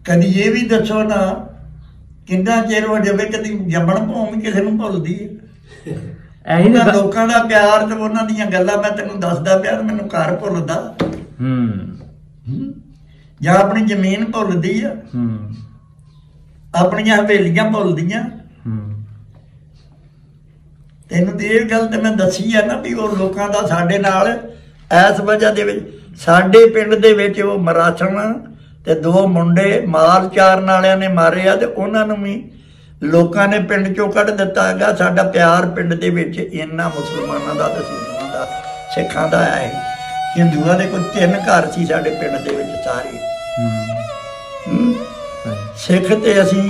कभी ये भी दसो ना कितना चेर हो जाए कभी जम्मण भूमि किसी को भुलती है लोगों का प्यार तो उन्होंने गल्लां मैं तेनों दसदा पिया मैनूं घर भुलदा जां अपनी जमीन भुलदी है अपनियां हवेलियां भुलदियां तेनों तो ये गल तो मैं दसी है ना भी वो लोगों का साडे नाल इस वजह दे विच साडे पिंड दे विच वो मरासण ते दो मुंडे माल चारन वालियां ने मारे आ ते उन्हां नूं भी लोकां ने पिंड चों कढ दित्ता हैगा। साडा प्यार पिंड दे विच इन्ना मुसलमानां दा ते सिखां दा है। हिंदुआं दे कोई 3 घर सी साडे पिंड दे विच सारे सिख ते असीं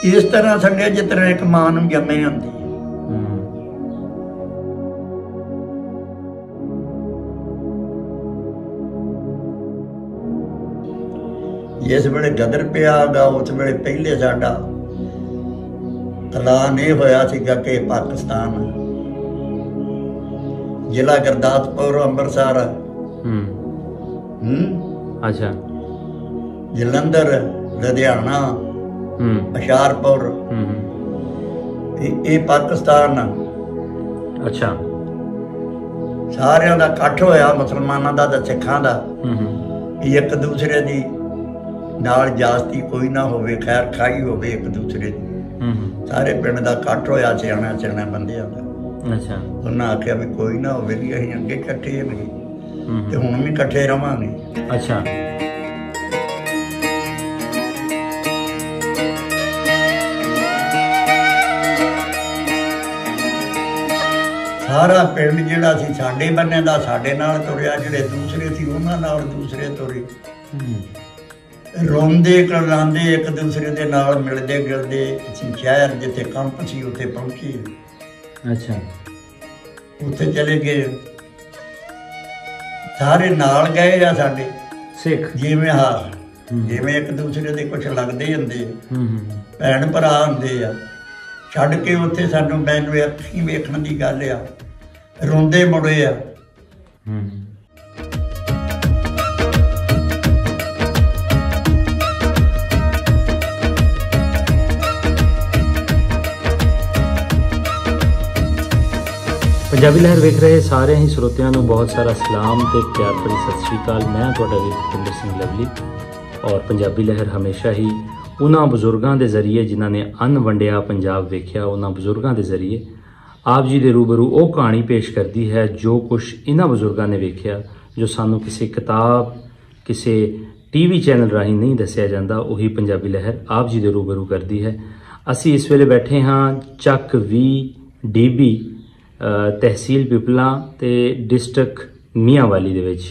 इस तरह संगे जिस तरह एक मां नूं जम्मे हुंदी। जिस वेले गदर पिया गा उस वेले पहले साडा ऐलान ये होया सीगा कि पाकिस्तान जिला गुरदासपुर अंमृतसर अच्छा जलंधर लुधियाना हुशियारपुर ये पाकिस्तान अच्छा सारियां दा इकट्ठ होया मुसलमानां दा ते सिखां दा एक दूसरे दी नाल जास्ती कोई ना होवे खैर खाई होवे एक दूसरे दी सारे पिंड दा इकट्ठ होया सियाणा सियाणा बंदियां दा। अच्छा उन्हां आख्या भी कोई ना होवे भी असीं अगे इकट्ठे रही ते हुण भी इकट्ठे रवांगे। अच्छा सारा पिंड जिहड़ा सी साडे बन्ने दा साडे नाल तुरिया जिहड़े दूसरे सी उन्हां नाल दूसरे तुरे रोंदे करांदे एक दूसरे दे नाल मिलदे गिलदे शहर जिथे कंप सी उत्थे पहुंचे। अच्छा उत्थे चले गए सारे नाल गए आ साडे सिख जिवें जिवें एक दूसरे दे कुछ लगदे हुंदे भैण भरा हुंदे आ छड्ड के उत्थे सानूं मैनूं अखीं वेखण दी गल आ रोंदे मुड़े आ। पंजाबी लहर वेख रहे सारे ही ਸਰੋਤਿਆਂ ਨੂੰ बहुत सारा सलाम ਤੇ प्यार भरी सत श्री अकाल। मैं ਤੁਹਾਡਾ ਵੀਰ ਭੁਪਿੰਦਰ ਸਿੰਘ ਲਵਲੀ और पंजाबी लहर हमेशा ही उन्हां ਬਜ਼ੁਰਗਾਂ ਦੇ ਜ਼ਰੀਏ ਜਿਨ੍ਹਾਂ ਨੇ ਅੰਨ ਵੰਡਿਆ ਪੰਜਾਬ ਵੇਖਿਆ ਉਹਨਾਂ ਬਜ਼ੁਰਗਾਂ ਦੇ ਜ਼ਰੀਏ ਆਪ ਜੀ ਦੇ ਰੂਬਰੂ ਉਹ ਕਹਾਣੀ ਪੇਸ਼ ਕਰਦੀ ਹੈ ਜੋ ਕੁਛ ਇਹਨਾਂ ਬਜ਼ੁਰਗਾਂ ਨੇ ਵੇਖਿਆ ਜੋ ਸਾਨੂੰ ਕਿਸੇ ਕਿਤਾਬ ਕਿਸੇ ਟੀਵੀ ਚੈਨਲ ਰਾਹੀਂ ਨਹੀਂ ਦੱਸਿਆ ਜਾਂਦਾ ਉਹੀ ਪੰਜਾਬੀ ਲਹਿਰ ਆਪ ਜੀ ਦੇ ਰੂਬਰੂ ਕਰਦੀ ਹੈ। ਅਸੀਂ ਇਸ ਵੇਲੇ ਬੈਠੇ ਹਾਂ ਚੱਕ 20 DB तहसील पिपला ते डिस्ट्रिक्ट मियांवाली दे विच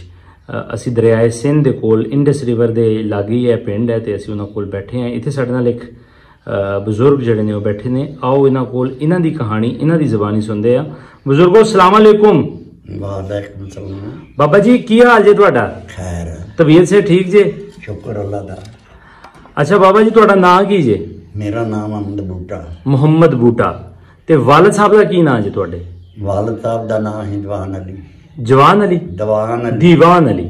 असी दरियाए सिंध दे कोल इंडस रिवर दे लागे है पिंड है ते असी उन्हां कोल बैठे हैं। इत्थे साडे नाल एक बजुर्ग जिहड़े ने वो बैठे ने आओ इन्हां कोल इन्हां दी कहानी इन्हां दी ज़बानी सुनदे आ। बुजुर्गो अस्सलाम वालेकुम। वालेकुम सलाम। बाबा जी की हाल जे तुहाडा? खैर तबीयत से ठीक जे? शुक्र अल्लाह दा। अच्छा बाबा जी तुहाडा नाम की जे? मेरा नाम मोहम्मद बूटा। मोहम्मद बूटा ते वालिद साहब दा की नाम जे तुहाडे? वालिद साहब दा नाम है दीवान अली। जवान अली? दीवान अली। दीवान अली।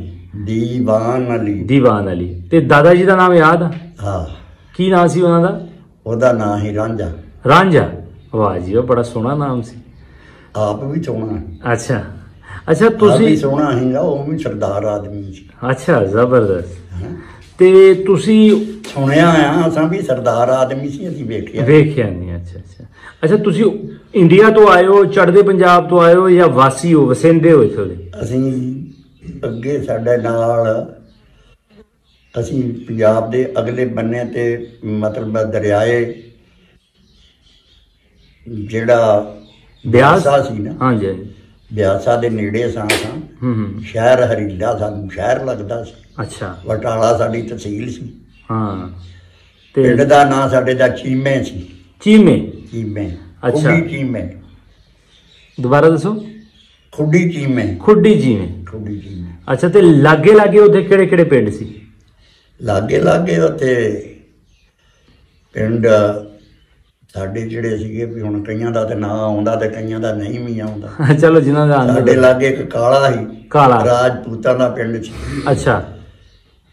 दीवान अली। दीवान अली। ते दादा जी दा नाम याद? हाँ। की नाम सी उन्हां दा? ओदा नाम ही रांझा। रांझा वाह जी वो बड़ा सोहना नाम सी। आप भी सोहना। अच्छा अच्छा तुसी भी सोहना हैगा वो भी सरदार आदमी सी। अच्छा जबरदस्त। ते तुसी सुनिया आ असां भी सरदार आदमी सी असीं वेखिया नहीं। अच्छा अच्छा अच्छा तुसी इंडिया तो आए हो चढ़दे पंजाब तो आए हो या वासी हो वसेंदे हो इत्थे दे? असीं अगे साडे नाल असीं पंजाब दे अगले बन्ने ते मतलब दरियाए जिहड़ा ब्यासा सी ना। हाँ जी ब्यासा दे नेड़े सां शहर हरीला सानूं शहर लगदा सी। अच्छा बटाला साडी तहसील सी। हाँ ते पिंड दा नां साडे दा चीमे सी। चीमे चीमे। अच्छा चीमे दोबारा दसो। खुडी चीमे। खुडी चीमे। खुडी चीमे। अच्छा ते लागे लागे उत्थे किहड़े किहड़े पिंड सी? लागे लागे उत्थे पिंड साडे जिहड़े सीगे भी हुण कईयां दा ते नां आउंदा ते कईयां दा नहीं भी आउंदा। चलो जिन्हां दा साडे लागे एक काला ही काला राजपूतां दा पिंड सी। अच्छा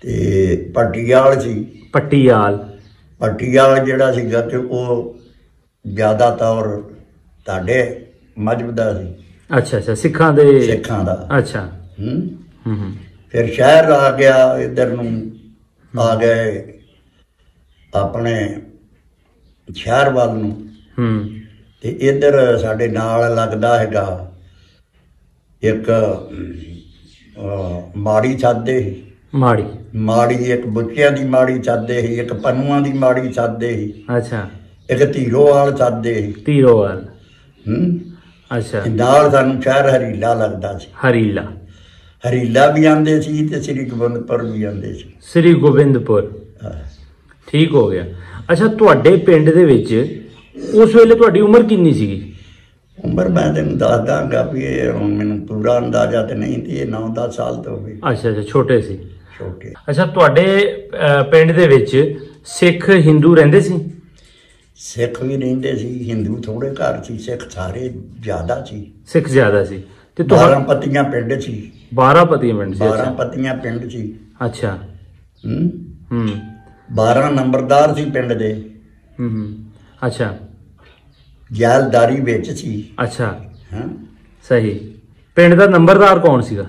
ਤੇ ਪਟਿਆਲ ਸੀ। ਪਟਿਆਲ ਜਿਹੜਾ ਸੀਗਾ ਤੇ ਉਹ ਜ਼ਿਆਦਾਤਰ ਤੁਹਾਡੇ ਮਜ਼ਹਬ ਦਾ ਸੀ। ਅੱਛਾ ਸਿੱਖਾਂ ਦਾ। ਅੱਛਾ। ਫਿਰ ਸ਼ਹਿਰ ਆ ਗਿਆ, ਇੱਧਰ ਨੂੰ ਆ ਗਏ ਆਪਣੇ ਸ਼ਹਿਰ ਵੱਲ ਨੂੰ। ਤੇ ਇੱਧਰ ਸਾਡੇ ਨਾਲ ਲੱਗਦਾ ਹੈਗਾ ਇੱਕ ਮਾੜੀ ਛੱਡਦੇ ਸੀ। ਮਾੜੀ ਇੱਕ ਬੁੱਚਿਆਂ ਦੀ ਮਾੜੀ ਛੱਡਦੇ ਸੀ, ਇੱਕ ਪਨੂਆਂ ਦੀ ਮਾੜੀ ਛੱਡਦੇ ਸੀ। ਅੱਛਾ। ਇੱਕ ਧੀਰੋਵਾਲ ਛੱਡਦੇ ਸੀ। ਅੱਛਾ। ਨਾਲ ਸਾਨੂੰ ਸ਼ਹਿਰ ਹਰੀਲਾ ਲੱਗਦਾ ਸੀ। ਹਰੀਲਾ ਵੀ ਆਉਂਦੇ ਸੀ ਤੇ ਸ੍ਰੀ ਗੋਬਿੰਦਪੁਰ ਵੀ ਆਉਂਦੇ ਸੀ। ਠੀਕ ਹੋ ਗਿਆ। ਅੱਛਾ, ਤੁਹਾਡੇ ਪਿੰਡ ਦੇ ਵਿੱਚ ਉਸ ਵੇਲੇ ਤੁਹਾਡੀ ਉਮਰ ਕਿੰਨੀ ਸੀਗੀ? ਉਮਰ ਮੈਂ ਤੈਨੂੰ ਦੱਸ ਦਾਂਗਾ ਵੀ ਇਹ ਹੁਣ ਮੈਨੂੰ ਪੂਰਾ ਅੰਦਾਜ਼ਾ ਤੇ ਨਹੀਂ ਤੇ 9-10 ਸਾਲ ਤੋਂ ਹੋਵੇ। ਅੱਛਾ ਛੋਟੇ ਸੀ। ਅੱਛਾ, ਤੁਹਾਡੇ ਪਿੰਡ ਦੇ ਵਿੱਚ ਸਿੱਖ ਹਿੰਦੂ ਰਹਿੰਦੇ ਸੀ? ਸਿੱਖ ਵੀ ਰਹਿੰਦੇ ਸੀ, ਹਿੰਦੂ ਥੋੜੇ ਘਰ ਸੀ, ਸਿੱਖ ਸਾਰੇ ਜ਼ਿਆਦਾ ਸੀ। ਸਿੱਖ ਜ਼ਿਆਦਾ ਸੀ ਤੇ 12 ਪੱਤੀਆਂ ਪਿੰਡ ਸੀ। 12 ਪੱਤੀਆਂ ਪਿੰਡ ਸੀ। ਅੱਛਾ। 12 ਨੰਬਰਦਾਰ ਸੀ ਪਿੰਡ ਦੇ। ਅੱਛਾ। ਜੈਲਦਾਰੀ ਵਿੱਚ ਸੀ। ਅੱਛਾ। ਸਹੀ। ਪਿੰਡ ਦਾ ਨੰਬਰਦਾਰ ਕੌਣ ਸੀਗਾ?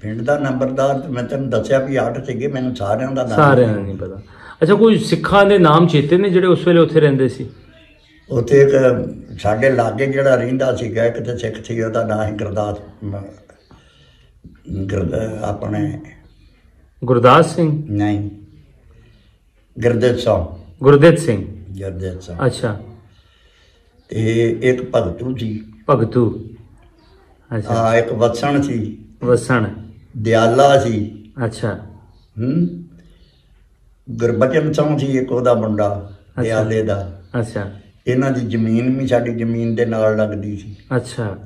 ਪਿੰਡ ਦਾ ਨੰਬਰਦਾਰ ਮੈਂ ਤੈਨੂੰ ਦੱਸਿਆ ਵੀ 8 ਸੀਗੇ, ਮੈਨੂੰ ਸਾਰਿਆਂ ਦਾ ਨਹੀਂ ਪਤਾ। ਅੱਛਾ, ਕੋਈ ਸਿੱਖਾਂ ਦੇ ਨਾਮ ਚੇਤੇ ਨੇ ਜਿਹੜੇ ਉਸ ਵੇਲੇ ਉੱਥੇ ਰਹਿੰਦੇ ਸੀ? ਉੱਥੇ ਇੱਕ ਸਾਡੇ ਲਾਗੇ ਜਿਹੜਾ ਰਹਿੰਦਾ ਸੀਗਾ ਇੱਕ ਤੇ ਸਿੱਖ ਸੀ, ਉਹਦਾ ਨਾਂ ਸੀ ਗੁਰਦਾਸ ਸਿੰਘ? ਨਹੀਂ, ਗੁਰਦੇਵ ਸਿੰਘ। ਅੱਛਾ। ਤੇ ਇੱਕ ਭਗਤੂ ਸੀ। ਅੱਛਾ। ਇੱਕ ਵਸਣ ਸੀ। ਦਿਆਲਾ ਸੀ। ਅੱਛਾ। ਗੁਰਬਚਨ ਸਿੰਘ ਸੀ ਇੱਕ ਉਹਦਾ ਮੁੰਡਾ, ਦਿਆਲੇ ਦਾ। ਅੱਛਾ। ਇਹਨਾਂ ਦੀ ਜ਼ਮੀਨ ਵੀ ਸਾਡੀ ਜ਼ਮੀਨ ਦੇ ਨਾਲ ਲੱਗਦੀ ਸੀ। ਅੱਛਾ।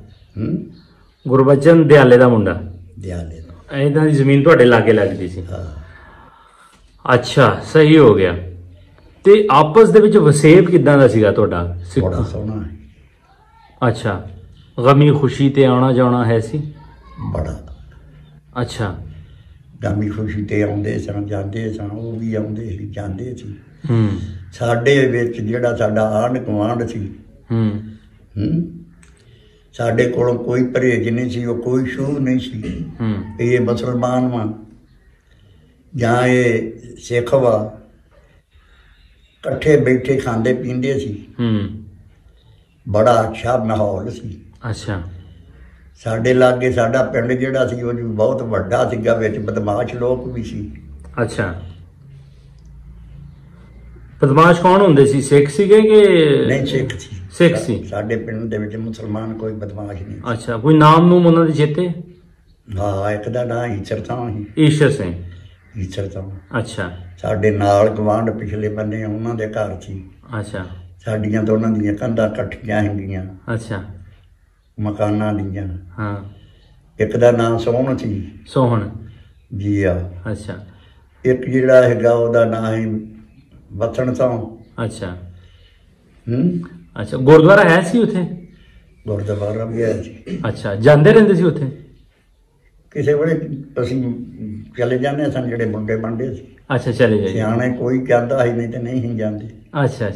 ਗੁਰਬਚਨ ਦਿਆਲੇ ਦਾ ਮੁੰਡਾ? ਇਹਨਾਂ ਦੀ ਜ਼ਮੀਨ ਤੁਹਾਡੇ ਲਾਗੇ ਲੱਗਦੀ ਸੀ। ਅੱਛਾ, ਸਹੀ ਹੋ ਗਿਆ। ਤੇ ਆਪਸ ਦੇ ਵਿੱਚ ਵਸੇਬ ਕਿੱਦਾਂ ਦਾ ਸੀਗਾ ਤੁਹਾਡਾ? ਬੜਾ ਸੋਹਣਾ ਹੈ। ਅੱਛਾ। ਗਮੀ ਖੁਸ਼ੀ ਤੇ ਆਉਣਾ ਜਾਣਾ ਹੈ ਸੀ? ਬੜਾ। ਅੱਛਾ। ਗਮੀ ਖੁਸ਼ੀ ਤੇ ਆਉਂਦੇ ਸਨ, ਜਾਂਦੇ ਸਨ, ਉਹ ਵੀ ਆਉਂਦੇ ਸੀ ਜਾਂਦੇ ਸੀ। ਸਾਡੇ ਵਿੱਚ ਜਿਹੜਾ ਸਾਡਾ ਆਂਢ ਗੁਆਂਢ ਸੀ, ਸਾਡੇ ਕੋਲੋਂ ਕੋਈ ਪਰਹੇਜ ਨਹੀਂ ਸੀ, ਉਹ ਕੋਈ ਸ਼ੂਹ ਨਹੀਂ ਸੀ ਇਹ ਮੁਸਲਮਾਨ ਵਾ ਜਾਂ ਇਹ ਸਿੱਖ ਵਾ। ਇਕੱਠੇ ਬੈਠੇ ਖਾਂਦੇ ਪੀਂਦੇ ਸੀ। ਬੜਾ ਅੱਛਾ ਮਾਹੌਲ ਸੀ। ਅੱਛਾ। ਸਾਡੇ ਲਾਗੇ ਸਾਡਾ ਪਿੰਡ ਜਿਹੜਾ ਸੀ ਉਹ ਜੀ ਬਹੁਤ ਵੱਡਾ ਸੀਗਾ, ਵਿੱਚ ਬਦਮਾਸ਼ ਲੋਕ ਵੀ ਸੀ। ਅੱਛਾ। ਬਦਮਾਸ਼ ਕੌਣ ਹੁੰਦੇ ਸੀ? ਸਿੱਖ ਸੀਗੇ ਕਿ ਨਹੀਂ? ਸਿੱਖ ਸੀ। ਸਾਡੇ ਪਿੰਡ ਦੇ ਵਿੱਚ ਮੁਸਲਮਾਨ ਕੋਈ ਬਦਮਾਸ਼ ਨਹੀਂ। ਅੱਛਾ। ਕੋਈ ਨਾਮ ਨੂੰ ਉਹਨਾਂ ਦੇ ਚੇਤੇ? ਹਾਂ, ਇੱਕ ਦਾ ਨਾਂ ਈਸ਼ਰ ਸਿੰਘ। ਅੱਛਾ। ਸਾਡੇ ਨਾਲ ਗਵਾਂਢ ਪਿਛਲੇ ਬੰਨੇ ਉਹਨਾਂ ਦੇ ਘਰ ਸੀ। ਅੱਛਾ। ਸਾਡੀਆਂ ਦੋਨਾਂ ਦੀਆਂ ਕੰਧਾਂ ਇਕੱਠੀਆਂ ਹੈਗੀਆਂ। ਅੱਛਾ। ਮਕਾਨਾਂ ਦੀਆਂ। ਹਾਂ। ਇੱਕ ਦਾ ਨਾਂ ਸੋਹਣ ਸੀ। ਜੀ ਆ। ਅੱਛਾ। ਇੱਕ ਜਿਹੜਾ ਹੈਗਾ ਉਹਦਾ ਨਾਂ ਹੈ ਵਸਣ ਸਿੰਘ। ਅੱਛਾ। ਅੱਛਾ। ਗੁਰਦੁਆਰਾ ਹੈ ਸੀ ਉੱਥੇ? ਗੁਰਦੁਆਰਾ ਵੀ ਹੈ ਸੀ। ਅੱਛਾ। ਜਾਂਦੇ ਰਹਿੰਦੇ ਸੀ ਉੱਥੇ? ਕਿਸੇ ਵੇਲੇ ਅਸੀਂ ਚਲੇ ਜਾਂਦੇ ਸਨ, ਜਿਹੜੇ ਮੁੰਡੇ ਬੰਦੇ ਸੀ। ਅੱਛਾ, ਚਲੇ ਜਾਈਏ। ਸਿਆਣੇ ਕੋਈ ਕਹਿੰਦਾ ਸੀ, ਨਹੀਂ ਤੇ ਨਹੀਂ ਜਾਂਦੇ। ਅੱਛਾ।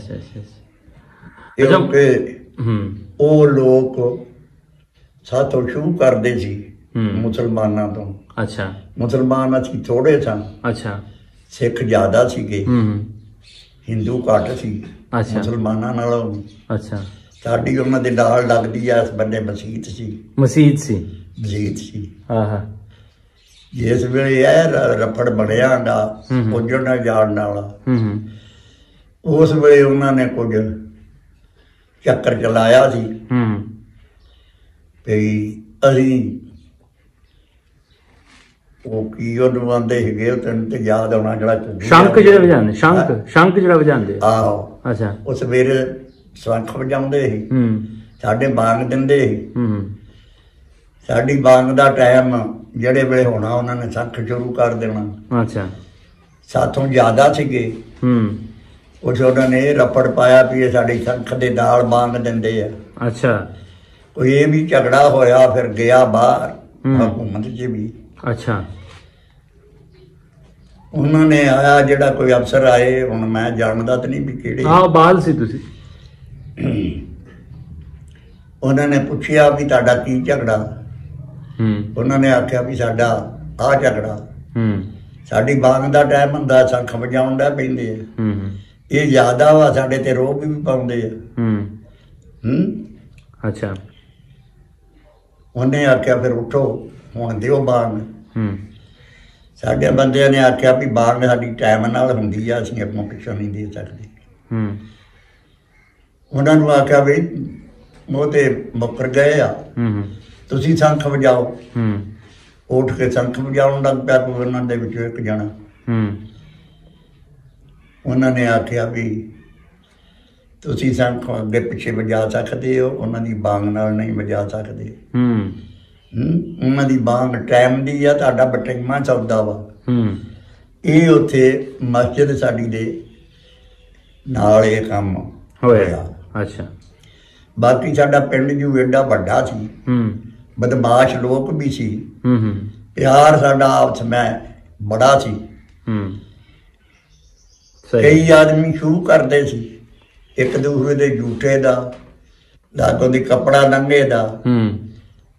ਕਿਉਂਕਿ ਉਹ ਲੋਕ ਸਾਥੋਂ ਸ਼ੁਰੂ ਕਰਦੇ ਸੀ ਮੁਸਲਮਾਨਾਂ ਤੋਂ। ਅੱਛਾ। ਮੁਸਲਮਾਨ ਅਸੀਂ ਥੋੜੇ ਸਨ। ਅੱਛਾ। ਸਿੱਖ ਜ਼ਿਆਦਾ ਸੀਗੇ, ਹਿੰਦੂ ਘੱਟ ਸੀ ਮੁਸਲਮਾਨਾਂ ਨਾਲੋਂ। ਅੱਛਾ। ਸਾਡੀ ਉਹਨਾਂ ਦੇ ਨਾਲ ਲੱਗਦੀ ਆ ਇਸ ਬੰਦੇ ਮਸੀਤ ਸੀ। ਹਾਂ। ਜਿਸ ਵੇਲੇ ਇਹ ਰਫੜ ਬਣਿਆ ਗਾ ਪੁੱਜਣ ਜਾਣ ਵਾਲਾ, ਉਸ ਵੇਲੇ ਉਹਨਾਂ ਨੇ ਕੁਝ ਚੱਕਰ ਚਲਾਇਆ ਸੀ ਵੀ ਅਸੀਂ ਉਹ ਕੀ ਉਹਨੂੰ ਆਂਦੇ ਸੀਗੇ, ਤੈਨੂੰ ਤੇ ਯਾਦ ਆਉਣਾ ਜਿਹੜਾ ਸ਼ੰਖ ਜਿਹੜਾ ਵਜਾਉਂਦੇ। ਆਹੋ। ਅੱਛਾ। ਉਹ ਸਵੇਰੇ ਸ਼ੰਖ ਵਜਾਉਂਦੇ ਸੀ, ਸਾਡੇ ਬਾਂਗ ਦਿੰਦੇ ਸੀ। ਸਾਡੀ ਬਾਂਗ ਦਾ ਟਾਈਮ ਜਿਹੜੇ ਵੇਲੇ ਹੋਣਾ ਉਹਨਾਂ ਨੇ ਸ਼ੰਖ ਸ਼ੁਰੂ ਕਰ ਦੇਣਾ। ਅੱਛਾ। ਸਾਥੋਂ ਜ਼ਿਆਦਾ ਸੀਗੇ। ਕੁਛ ਉਹਨਾਂ ਨੇ ਇਹ ਰਫੜ ਪਾਇਆ ਵੀ ਇਹ ਸਾਡੀ ਸ਼ੰਖ ਦੇ ਨਾਲ ਬਾਂਗ ਦਿੰਦੇ ਆ। ਅੱਛਾ। ਕੋਈ ਇਹ ਵੀ ਝਗੜਾ ਹੋਇਆ, ਫਿਰ ਗਿਆ ਬਾਹਰ ਹਕੂਮਤ 'ਚ ਵੀ। ਅੱਛਾ। उन्होंने आया ਜਿਹੜਾ ਕੋਈ ਅਫਸਰ ਆਏ, ਹੁਣ ਮੈਂ ਜਾਣਦਾ ਤਾਂ ਨਹੀਂ ਵੀ ਕਿਹੜੇ। ਹਾਂ ਬਾਲ ਸੀ ਤੁਸੀਂ। ਉਹਨਾਂ ਨੇ ਪੁੱਛਿਆ ਵੀ ਤੁਹਾਡਾ ਕੀ ਝਗੜਾ। ਉਹਨਾਂ ਨੇ ਆਖਿਆ ਵੀ ਸਾਡਾ ਆਹ ਝਗੜਾ। ਸਾਡੀ ਬਾਗ ਦਾ ਟਾਈਮ ਹੁੰਦਾ, ਸੰਖ ਵਜਾਉਣ ਦਾ ਪੈਂਦੇ ਆ, ਇਹ ਜ਼ਿਆਦਾ ਵਾ, ਸਾਡੇ ਤੇ ਰੋਬ ਵੀ ਪਾਉਂਦੇ ਆ। ਅੱਛਾ। ਉਹਨੇ ਆਖਿਆ ਫਿਰ ਉੱਠੋ ਹੁਣ ਦਿਓ ਬਾਗ। ਸਾਡੇ ਬੰਦਿਆਂ ਨੇ ਆਖਿਆ ਵੀ ਬਾਗ ਸਾਡੀ ਟਾਈਮ ਨਾਲ ਹੁੰਦੀ ਆ, ਅਸੀਂ ਅੱਗੋਂ ਪਿੱਛੋਂ ਨਹੀਂ ਦੇ ਸਕਦੇ। ਉਹਨਾਂ ਨੂੰ ਆਖਿਆ ਵੀ ਉਹ ਤੇ ਮੁੱਕਰ ਗਏ ਆ, ਤੁਸੀਂ ਸੰਖ ਵਜਾਓ। ਉੱਠ ਕੇ ਸੰਖ ਵਜਾਉਣ ਲੱਗ ਪਿਆ ਕੋਈ ਉਹਨਾਂ ਦੇ ਵਿੱਚੋਂ ਇੱਕ ਜਣਾ। ਉਹਨਾਂ ਨੇ ਆਖਿਆ ਵੀ ਤੁਸੀਂ ਸੰਖ ਅੱਗੇ ਪਿੱਛੇ ਵਜਾ ਸਕਦੇ ਹੋ, ਉਹਨਾਂ ਦੀ ਬਾਂਗ ਨਾਲ ਨਹੀਂ ਵਜਾ ਸਕਦੇ। ਉਹਨਾਂ ਦੀ ਬਾਂਗ ਟਾਈਮ ਦੀ ਆ, ਤੁਹਾਡਾ ਬਟੇਮਾ ਚੱਲਦਾ ਵਾ। ਇਹ ਉੱਥੇ ਮਸਜਿਦ ਸਾਡੀ ਦੇ ਨਾਲ ਇਹ ਕੰਮ ਹੋਇਆ। ਅੱਛਾ। ਬਾਕੀ ਸਾਡਾ ਪਿੰਡ ਜੂ ਏਡਾ ਵੱਡਾ ਸੀ, ਬਦਮਾਸ਼ ਲੋਕ ਵੀ ਸੀ, ਪਿਆਰ ਸਾਡਾ ਆਪਸ ਵਿੱਚ ਬੜਾ ਸੀ। ਕਈ ਆਦਮੀ ਸ਼ੂ ਕਰਦੇ ਸੀ ਇੱਕ ਦੂਸਰੇ ਦੇ ਝੂਠੇ ਦਾ, ਲਾਗੋਂ ਦੀ ਕੱਪੜਾ ਲੰਘੇ ਦਾ,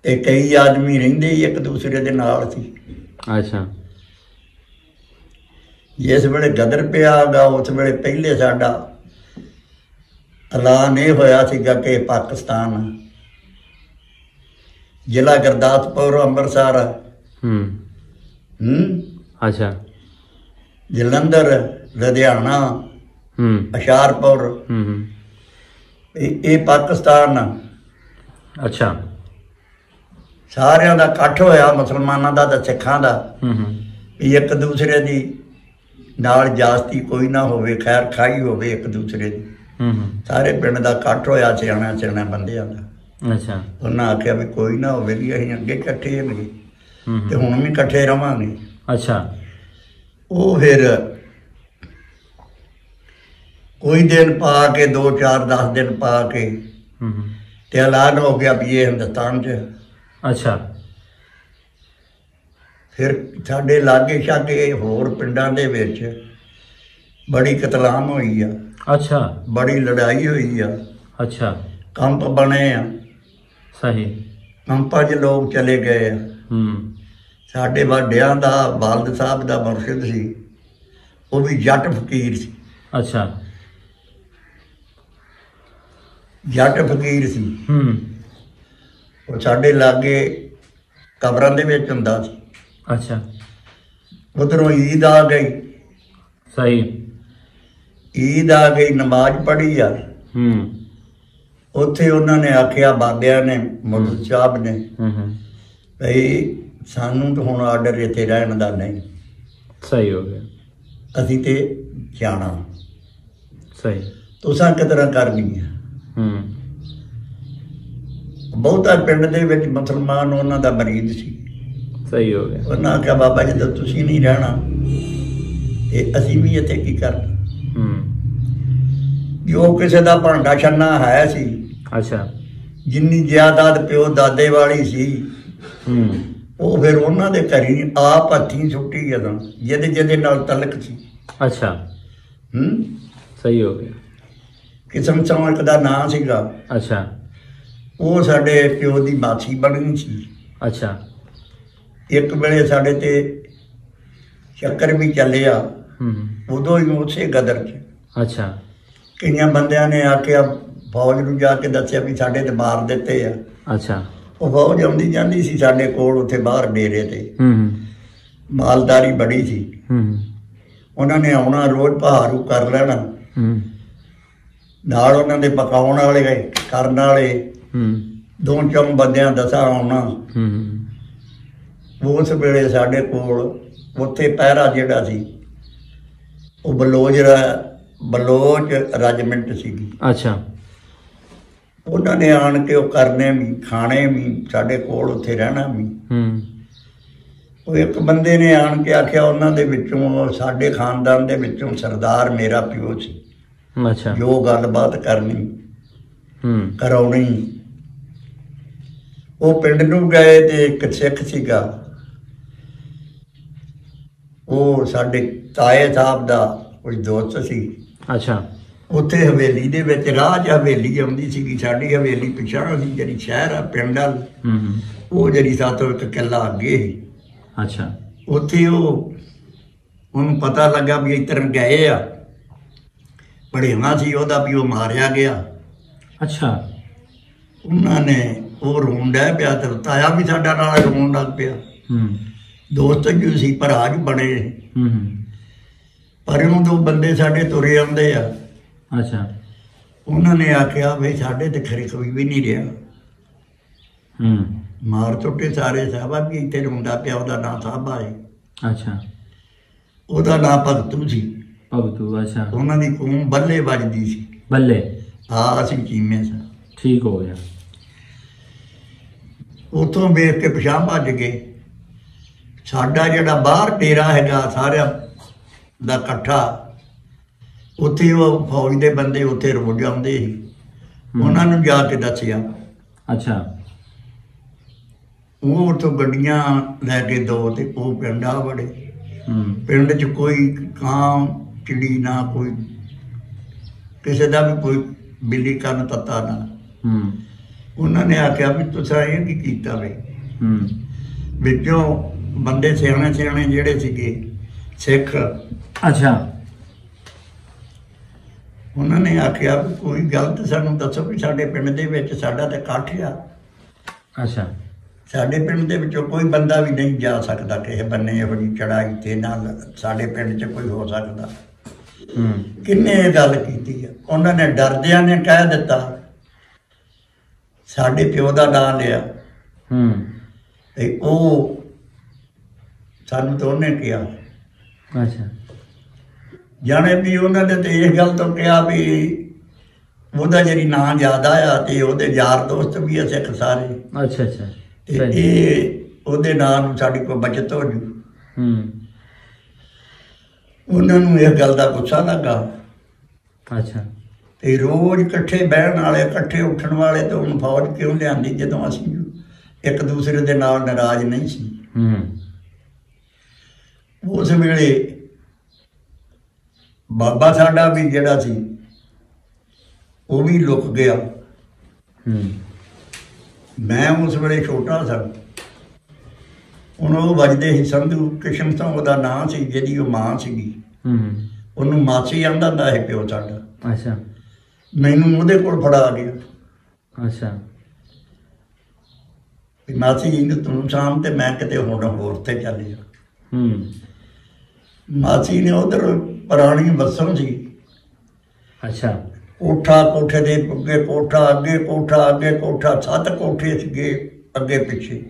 ਤੇ ਕਈ ਆਦਮੀ ਰਹਿੰਦੇ ਹੀ ਇੱਕ ਦੂਸਰੇ ਦੇ ਨਾਲ ਸੀ। ਅੱਛਾ। ਜਿਸ ਵੇਲੇ ਗਦਰ ਪਿਆ ਗਾ, ਉਸ ਵੇਲੇ ਪਹਿਲੇ ਸਾਡਾ ਐਲਾਨ ਇਹ ਹੋਇਆ ਸੀਗਾ ਕਿ ਪਾਕਿਸਤਾਨ, ਜ਼ਿਲ੍ਹਾ ਗੁਰਦਾਸਪੁਰ, ਅੰਮ੍ਰਿਤਸਰ, ਅੱਛਾ, ਜਲੰਧਰ, ਲੁਧਿਆਣਾ, ਹੁਸ਼ਿਆਰਪੁਰ, ਇਹ ਪਾਕਿਸਤਾਨ। ਅੱਛਾ। ਸਾਰਿਆਂ ਦਾ ਇਕੱਠ ਹੋਇਆ, ਮੁਸਲਮਾਨਾਂ ਦਾ ਤੇ ਸਿੱਖਾਂ ਦਾ, ਵੀ ਇੱਕ ਦੂਸਰੇ ਦੀ ਨਾਲ ਜਾਸਤੀ ਕੋਈ ਨਾ ਹੋਵੇ, ਖੈਰ ਖਾਈ ਹੋਵੇ ਇੱਕ ਦੂਸਰੇ ਦੀ। ਸਾਰੇ ਪਿੰਡ ਦਾ ਇਕੱਠ ਹੋਇਆ, ਸਿਆਣਾ ਸਿਆਣਾ ਬੰਦਿਆਂ ਦਾ। ਅੱਛਾ। ਉਹਨਾਂ ਆਖਿਆ ਵੀ ਕੋਈ ਨਾ ਹੋਵੇ, ਵੀ ਅਸੀਂ ਅੱਗੇ ਇਕੱਠੇ ਹੈਗੇ ਤੇ ਹੁਣ ਵੀ ਇਕੱਠੇ ਰਵਾਂਗੇ। ਅੱਛਾ। ਉਹ ਫਿਰ ਕੋਈ ਦਿਨ ਪਾ ਕੇ 2 4 10 ਦਿਨ ਪਾ ਕੇ ਤੇ ਐਲਾਨ ਹੋ ਗਿਆ ਵੀ ਇਹ ਹਿੰਦੁਸਤਾਨ 'ਚ। ਅੱਛਾ। ਫਿਰ ਸਾਡੇ ਲਾਗੇ ਛਾਗੇ ਹੋਰ ਪਿੰਡਾਂ ਦੇ ਵਿੱਚ ਬੜੀ ਕਤਲਾਮ ਹੋਈ ਆ। ਅੱਛਾ। ਬੜੀ ਲੜਾਈ ਹੋਈ ਆ। ਅੱਛਾ। ਕੰਪ ਬਣੇ ਆ। ਸਹੀ। ਕੰਪਾਂ 'ਚ ਲੋਕ ਚਲੇ ਗਏ ਆ। ਸਾਡੇ ਵੱਡਿਆਂ ਦਾ, ਵਾਲਦ ਸਾਹਿਬ ਦਾ ਮੁਰਸ਼ਿਦ ਸੀ, ਉਹ ਵੀ ਜੱਟ ਫਕੀਰ ਸੀ। ਅੱਛਾ। ਜੱਟ ਫਕੀਰ ਸੀ। ਉਹ ਸਾਡੇ ਲਾਗੇ ਕਬਰਾਂ ਦੇ ਵਿੱਚ ਹੁੰਦਾ ਸੀ। ਅੱਛਾ। ਉਧਰੋਂ ਈਦ ਆ ਗਈ। ਸਹੀ। ਈਦ ਆ ਗਈ, ਨਮਾਜ਼ ਪੜ੍ਹੀ ਆ। ਉੱਥੇ ਉਹਨਾਂ ਨੇ ਆਖਿਆ, ਬਾਬਿਆਂ ਨੇ, ਮੁੱਢ ਸਾਹਿਬ ਨੇ, ਭਈ ਸਾਨੂੰ ਤਾਂ ਹੁਣ ਆਰਡਰ ਇੱਥੇ ਰਹਿਣ ਦਾ ਨਹੀਂ। ਸਹੀ ਹੋ ਗਿਆ। ਅਸੀਂ ਤੇ ਜਾਣਾ। ਸਹੀ। ਤੁਸਾਂ ਕਿਤਨਾ ਕਰਨੀ ਆ। ਬਹੁਤਾ ਪਿੰਡ ਦੇ ਵਿੱਚ ਮੁਸਲਮਾਨ ਉਹਨਾਂ ਦਾ ਮਰੀਦ ਸੀ। ਸਹੀ ਹੋ ਗਿਆ। ਉਹਨਾਂ ਆਖਿਆ, ਬਾਬਾ ਜੀ ਜਦੋਂ ਤੁਸੀਂ ਨਹੀਂ ਰਹਿਣਾ ਤੇ ਅਸੀਂ ਵੀ ਇੱਥੇ ਕੀ ਕਰਨਾ। ਜੋ ਕਿਸੇ ਦਾ ਭਾਂਡਾ ਛੰਨਾ ਹੈ ਸੀ। ਅੱਛਾ। ਜਿੰਨੀ ਜਾਇਦਾਦ ਪਿਓ ਦਾਦੇ ਵਾਲੀ ਸੀ, ਉਹ ਫਿਰ ਉਹਨਾਂ ਦੇ ਘਰੀ ਆਪ ਹੱਥੀਂ ਸੁੱਟੀ ਜਦੋਂ ਜਿਹਦੇ ਨਾਲ ਤਲਕ ਸੀ। ਅੱਛਾ। ਸਹੀ ਹੋ ਗਿਆ। ਕਿਸਮ ਚੋਂ ਇੱਕ ਦਾ ਨਾਂ ਸੀਗਾ। ਅੱਛਾ। ਉਹ ਸਾਡੇ ਪਿਓ ਦੀ ਮਾਛੀ ਬਣਨੀ ਸੀ। ਅੱਛਾ। ਇੱਕ ਵੇਲੇ ਸਾਡੇ ਤੇ ਚੱਕਰ ਵੀ ਚੱਲਿਆ, ਉਦੋਂ ਹੀ ਉਸੇ ਗਦਰ 'ਚ। ਅੱਛਾ। ਕਈਆਂ ਬੰਦਿਆਂ ਨੇ ਆਖਿਆ, ਫੌਜ ਨੂੰ ਜਾ ਕੇ ਦੱਸਿਆ ਵੀ ਸਾਡੇ ਤੇ ਮਾਰ ਦਿੱਤੇ ਆ। ਅੱਛਾ। ਉਹ ਫੌਜ ਆਉਂਦੀ ਜਾਂਦੀ ਸੀ ਸਾਡੇ ਕੋਲ, ਉੱਥੇ ਬਾਹਰ ਡੇਰੇ ਤੇ ਮਾਲਦਾਰੀ ਬੜੀ ਸੀ। ਉਹਨਾਂ ਨੇ ਆਉਣਾ, ਰੋਜ਼ ਪਹਾਰੂ ਕਰ ਲੈਣਾ, ਨਾਲ ਉਹਨਾਂ ਦੇ ਪਕਾਉਣ ਵਾਲੇ, ਕਰਨ ਵਾਲੇ 2 ਬੰਦਿਆਂ ਦਸਾਂ ਆਉਣਾ। ਉਸ ਵੇਲੇ ਸਾਡੇ ਕੋਲ ਉੱਥੇ ਪਹਿਰਾ ਜਿਹੜਾ ਸੀ, ਉਹ ਬਲੋਚ ਰੈਜੀਮੈਂਟ ਸੀਗੀ। ਅੱਛਾ। ਉਹਨਾਂ ਨੇ ਆਣ ਕੇ ਉਹ ਕਰਨੇ ਵੀ, ਖਾਣੇ ਵੀ, ਸਾਡੇ ਕੋਲ ਉੱਥੇ ਰਹਿਣਾ ਵੀ। ਉਹ ਇੱਕ ਬੰਦੇ ਨੇ ਆਣ ਕੇ ਆਖਿਆ, ਉਹਨਾਂ ਦੇ ਵਿੱਚੋਂ, ਸਾਡੇ ਖਾਨਦਾਨ ਦੇ ਵਿੱਚੋਂ ਸਰਦਾਰ ਮੇਰਾ ਪਿਓ ਸੀ। ਅੱਛਾ। ਜੋ ਗੱਲਬਾਤ ਕਰਨੀ ਕਰਾਉਣੀ। ਉਹ ਪਿੰਡ ਨੂੰ ਗਏ ਤੇ ਇੱਕ ਸਿੱਖ ਸੀਗਾ, ਉਹ ਸਾਡੇ ਤਾਏ ਸਾਹਿਬ ਦਾ ਕੋਈ ਦੋਸਤ ਸੀ। ਅੱਛਾ। ਉੱਥੇ ਹਵੇਲੀ ਦੇ ਵਿੱਚ ਰਾਹ 'ਚ ਹਵੇਲੀ ਆਉਂਦੀ ਸੀਗੀ, ਸਾਡੀ ਹਵੇਲੀ ਪਿਛਾਂਹ ਸੀ, ਜਿਹੜੀ ਸ਼ਹਿਰ ਆ ਪਿੰਡ ਵਾਲ, ਉਹ ਜਿਹੜੀ ਸਾਤੋਂ ਇੱਕ ਕਿੱਲਾ ਅੱਗੇ ਸੀ। ਅੱਛਾ। ਉੱਥੇ ਉਹਨੂੰ ਪਤਾ ਲੱਗਾ ਵੀ ਇਸ ਤਰ੍ਹਾਂ ਗਏ ਆ, ਭੜੇਵਾਂ ਸੀ ਉਹਦਾ ਵੀ ਉਹ ਮਾਰਿਆ ਗਿਆ। ਅੱਛਾ। ਉਹਨਾਂ ਨੇ ਉਹ ਰੋਣ ਡਿਆ ਪਿਆ, ਤੇ ਤਾਇਆ ਵੀ ਸਾਡਾ ਨਾਲ ਰੋਣ ਲੱਗ ਪਿਆ। ਦੋਸਤ ਜੀ ਸੀ, ਭਰਾ ਜੀ ਬਣੇ। ਪਰ ਉਹਨੂੰ ਦੋ ਬੰਦੇ ਸਾਡੇ ਤੁਰੇ ਆਉਂਦੇ ਆ। ਅੱਛਾ। ਉਹਨਾਂ ਨੇ ਆਖਿਆ ਵੀ ਸਾਡੇ ਤੇ ਖਰੇ ਕੋਈ ਵੀ ਨਹੀਂ ਰਿਹਾ। ਮਾਰ ਚੁੱਕੇ ਸਾਰੇ। ਸਾਹਿਬਾ ਵੀ ਇੱਥੇ ਰੋਂਦਾ ਪਿਆ, ਉਹਦਾ ਨਾਂ ਸਾਹਿਬਾ ਹੈ। ਅੱਛਾ। ਉਹਦਾ ਨਾਂ ਭਗਤੂ ਸੀ। ਭਗਤੂ। ਅੱਛਾ। ਉਹਨਾਂ ਦੀ ਕੌਮ ਬੱਲੇ ਵੱਜਦੀ ਸੀ। ਬੱਲੇ। ਹਾਂ, ਅਸੀਂ ਚੀਮੇ ਸਾਂ। ਠੀਕ ਹੋ ਗਿਆ। ਉੱਥੋਂ ਵੇਖ ਕੇ ਪਿਛਾਂਹ ਭੱਜ ਗਏ। ਸਾਡਾ ਜਿਹੜਾ ਬਾਹਰ ਡੇਰਾ ਹੈਗਾ ਸਾਰਿਆਂ ਦਾ ਇਕੱਠਾ, ਉੱਥੇ ਉਹ ਫੌਜ ਦੇ ਬੰਦੇ ਉੱਥੇ ਰੋਜ਼ ਆਉਂਦੇ ਸੀ। ਉਹਨਾਂ ਨੂੰ ਜਾ ਕੇ ਦੱਸਿਆ। ਅੱਛਾ। ਉਹ ਉੱਥੋਂ ਗੱਡੀਆਂ ਲੈ ਕੇ ਦੋ ਤੇ ਉਹ ਪਿੰਡ ਆ ਵੜੇ। ਪਿੰਡ 'ਚ ਕੋਈ ਕਾਂ ਚਿੜੀ ਨਾ, ਕੋਈ ਕਿਸੇ ਦਾ ਵੀ ਕੋਈ ਬਿੱਲੀ ਕੰਨ ਤੱਤਾ ਨਾ। ਉਹਨਾਂ ਨੇ ਆਖਿਆ ਵੀ ਤੁਸੀਂ ਇਹ ਕੀ ਕੀਤਾ ਵੇ? ਵਿੱਚੋਂ ਬੰਦੇ ਸਿਆਣੇ ਸਿਆਣੇ ਜਿਹੜੇ ਸੀਗੇ ਸਿੱਖ। ਅੱਛਾ। ਉਹਨਾਂ ਨੇ ਆਖਿਆ ਵੀ ਕੋਈ ਗੱਲ ਤਾਂ ਸਾਨੂੰ ਦੱਸੋ ਵੀ ਸਾਡੇ ਪਿੰਡ ਦੇ ਵਿੱਚ ਸਾਡਾ ਤਾਂ ਇਕੱਠ ਆ। ਅੱਛਾ। ਸਾਡੇ ਪਿੰਡ ਦੇ ਵਿੱਚੋਂ ਕੋਈ ਬੰਦਾ ਵੀ ਨਹੀਂ ਜਾ ਸਕਦਾ ਕਿਸੇ ਬੰਨੇ ਇਹੋ ਜਿਹੀ ਚੜਾਈ ਤੇ ਨਾਲ ਸਾਡੇ ਪਿੰਡ 'ਚ ਕੋਈ ਹੋ ਸਕਦਾ। ਕਿੰਨੇ ਇਹ ਗੱਲ ਕੀਤੀ ਆ। ਉਹਨਾਂ ਨੇ ਡਰਦਿਆਂ ਨੇ ਕਹਿ ਦਿੱਤਾ, ਸਾਡੇ ਪਿਓ ਦਾ ਨਾਂ ਲਿਆ। ਤੇ ਉਹ ਸਾਨੂੰ ਤਾਂ ਉਹਨੇ ਕਿਹਾ। ਅੱਛਾ। ਜਾਣੇ ਵੀ ਉਹਨਾਂ ਨੇ ਤੇ ਇਸ ਗੱਲ ਤੋਂ ਕਿਹਾ ਵੀ ਉਹਦਾ ਜਿਹੜੀ ਨਾਂ ਜ਼ਿਆਦਾ ਆ ਤੇ ਉਹਦੇ ਯਾਰ ਦੋਸਤ ਵੀ ਆ ਸਿੱਖ ਸਾਰੇ। ਅੱਛਾ ਅੱਛਾ। ਤੇ ਇਹ ਉਹਦੇ ਨਾਂ ਨੂੰ ਸਾਡੀ ਕੋਈ ਬਚਤ ਹੋ ਜੂ। ਉਹਨਾਂ ਨੂੰ ਇਹ ਗੱਲ ਦਾ ਗੁੱਸਾ ਲੱਗਾ। ਅੱਛਾ। ਤੇ ਰੋਜ਼ ਇਕੱਠੇ ਬਹਿਣ ਵਾਲੇ, ਇਕੱਠੇ ਉੱਠਣ ਵਾਲੇ, ਤੇ ਹੁਣ ਫੌਜ ਕਿਉਂ ਲਿਆਂਦੀ ਜਦੋਂ ਅਸੀਂ ਇੱਕ ਦੂਸਰੇ ਦੇ ਨਾਲ ਨਾਰਾਜ਼ ਨਹੀਂ ਸੀ। ਉਸ ਵੇਲੇ ਬਾਬਾ ਸਾਡਾ ਵੀ ਜਿਹੜਾ ਸੀ ਉਹ ਵੀ ਲੁਕ ਗਿਆ। ਮੈਂ ਉਸ ਵੇਲੇ ਛੋਟਾ ਸਾਂ। ਹੁਣ ਉਹ ਵੱਜਦੇ ਸੀ ਸੰਧੂ ਕਿਸ਼ਨ ਤੋਂ ਉਹਦਾ ਨਾਂ ਸੀ, ਜਿਹਦੀ ਉਹ ਮਾਂ ਸੀਗੀ। ਉਹਨੂੰ ਮਾਸੀ ਆਂਦਾ ਹੁੰਦਾ ਸੀ ਪਿਓ ਸਾਡਾ। ਅੱਛਾ। ਮੈਨੂੰ ਉਹਦੇ ਕੋਲ ਫੜਾ ਗਿਆ। ਅੱਛਾ। ਮਾਸੀ ਜੀ ਨੂੰ ਤੂੰ ਸ਼ਾਮ ਤੇ ਮੈਂ ਕਿਤੇ ਹੁਣ ਹੋਰ ਤੇ ਚੱਲ ਜਾ। ਮਾਸੀ ਨੇ ਉਧਰ ਪੁਰਾਣੀ ਬੱਸੋਂ ਸੀ। ਅੱਛਾ। ਕੋਠਾ, ਕੋਠੇ ਦੇ ਅੱਗੇ ਕੋਠਾ, ਅੱਗੇ ਕੋਠਾ, ਅੱਗੇ ਕੋਠਾ, 7 ਕੋਠੇ ਸੀਗੇ ਅੱਗੇ ਪਿੱਛੇ।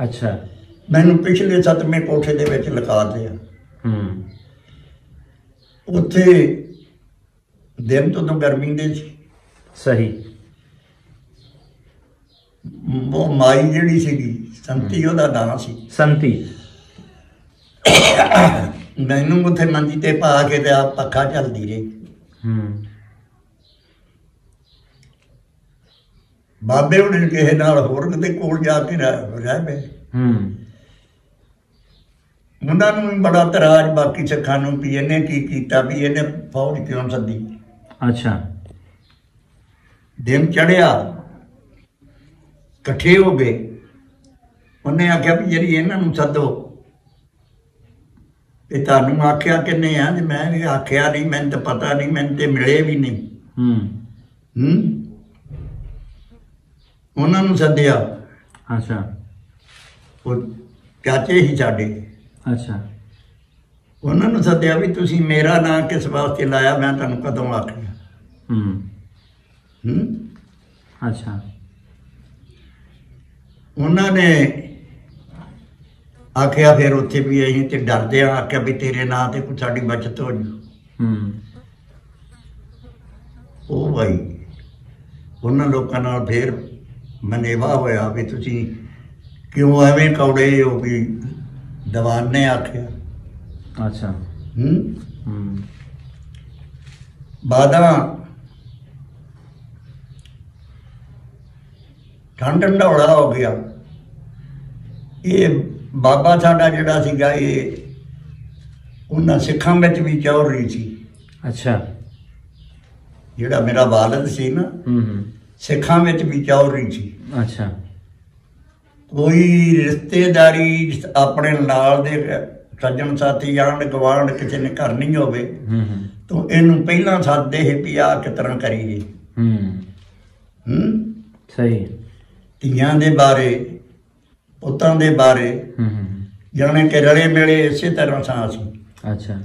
ਅੱਛਾ। ਮੈਨੂੰ ਪਿਛਲੇ 7ਵੇਂ ਕੋਠੇ ਦੇ ਵਿੱਚ ਲਿਖਾ ਦਿਆ। ਉੱਥੇ ਦਿਨ ਤੋਂ ਗਰਮੀ ਦੇ ਸੀ। ਸਹੀ। ਉਹ ਮਾਈ ਜਿਹੜੀ ਸੀਗੀ ਸੰਤੀ, ਉਹਦਾ ਨਾਂ ਸੀ ਸੰਤੀ। ਮੈਨੂੰ ਉੱਥੇ ਮੰਜੀ ਤੇ ਪਾ ਕੇ ਤੇ ਆਪ ਪੱਖਾ ਚੱਲਦੀ ਰਹੀ। ਬਾਬੇ ਉਹਨੇ ਕਿਸੇ ਨਾਲ ਹੋਰ ਕਿਤੇ ਕੋਲ ਜਾ ਕੇ ਰਹਿ ਪਏ। ਉਹਨਾਂ ਨੂੰ ਵੀ ਬੜਾ ਇਤਰਾਜ਼ ਬਾਕੀ ਸਿੱਖਾਂ ਨੂੰ ਵੀ ਇਹਨੇ ਕੀ ਕੀਤਾ, ਵੀ ਇਹਨੇ ਫੌਜ ਕਿਉਂ ਸੱਦੀ। ਅੱਛਾ। ਦਿਨ ਚੜਿਆ, ਇਕੱਠੇ ਹੋ ਗਏ। ਉਹਨੇ ਆਖਿਆ ਵੀ ਜਿਹੜੀ ਇਹਨਾਂ ਨੂੰ ਸੱਦੋ। ਤੇ ਤੁਹਾਨੂੰ ਆਖਿਆ ਕਿੰਨੇ ਆ? ਮੈਂ ਵੀ ਆਖਿਆ ਨਹੀਂ, ਮੈਨੂੰ ਤਾਂ ਪਤਾ ਨਹੀਂ, ਮੈਨੂੰ ਤੇ ਮਿਲੇ ਵੀ ਨਹੀਂ। ਉਹਨਾਂ ਨੂੰ ਸੱਦਿਆ। ਅੱਛਾ। ਉਹ ਚਾਚੇ ਹੀ ਸਾਡੇ। ਅੱਛਾ। ਉਹਨਾਂ ਨੂੰ ਸੱਦਿਆ ਵੀ ਤੁਸੀਂ ਮੇਰਾ ਨਾਂ ਕਿਸ ਵਾਸਤੇ ਲਾਇਆ, ਮੈਂ ਤੁਹਾਨੂੰ ਕਦੋਂ ਆਖਿਆ। ਅੱਛਾ। ਉਹਨਾਂ ਨੇ ਆਖਿਆ ਫਿਰ ਉੱਥੇ ਵੀ ਅਸੀਂ ਤੇ ਡਰਦੇ ਆ, ਆਖਿਆ ਵੀ ਤੇਰੇ ਨਾਂ ਤੇ ਕੋਈ ਸਾਡੀ ਬਚਤ ਹੋ ਜੂ। ਉਹ ਭਾਈ ਉਹਨਾਂ ਲੋਕਾਂ ਨਾਲ ਫਿਰ ਮਨੇਵਾ ਹੋਇਆ ਵੀ ਤੁਸੀਂ ਕਿਉਂ ਐਵੇਂ ਕੌੜੇ ਹੋ ਵੀ ਦੀਵਾਨ ਨੇ ਆਖਿਆ। ਅੱਛਾ। ਬਾਦਾਂ ਠੰਡ ਢੰਡੌਲਾ ਹੋ ਗਿਆ। ਇਹ ਬਾਬਾ ਸਾਡਾ ਜਿਹੜਾ ਸੀਗਾ, ਉਹਨਾਂ ਸਿੱਖਾਂ ਵਿੱਚ ਵੀ ਚੌਧਰੀ ਸੀ। ਅੱਛਾ। ਜਿਹੜਾ ਮੇਰਾ ਵਾਲਦ ਸੀ ਨਾ, ਸਿੱਖਾਂ ਵਿੱਚ ਵੀ ਚੌਧਰੀ ਸੀ। ਅੱਛਾ। ਕੋਈ ਰਿਸ਼ਤੇਦਾਰੀ ਆਪਣੇ ਨਾਲ ਦੇ ਸੱਜਣ ਸਾਥੀ ਆਂਢ ਗੁਆਂਢ ਕਿਸੇ ਨੇ ਘਰ ਨਹੀਂ ਹੋਵੇ ਤਾਂ ਇਹਨੂੰ ਪਹਿਲਾਂ ਸੱਦਦੇ ਸੀ ਵੀ ਆਹ ਕਿਸ ਤਰ੍ਹਾਂ ਕਰੀਏ। ਸਹੀ। ਧੀਆਂ ਦੇ ਬਾਰੇ, ਪੁੱਤਾਂ ਦੇ ਬਾਰੇ ਜਾਣੇ ਕਿ ਰਲੇ ਮਿਲੇ ਇਸੇ ਤਰ੍ਹਾਂ ਸਾਂ ਅਸੀਂ। ਅੱਛਾ।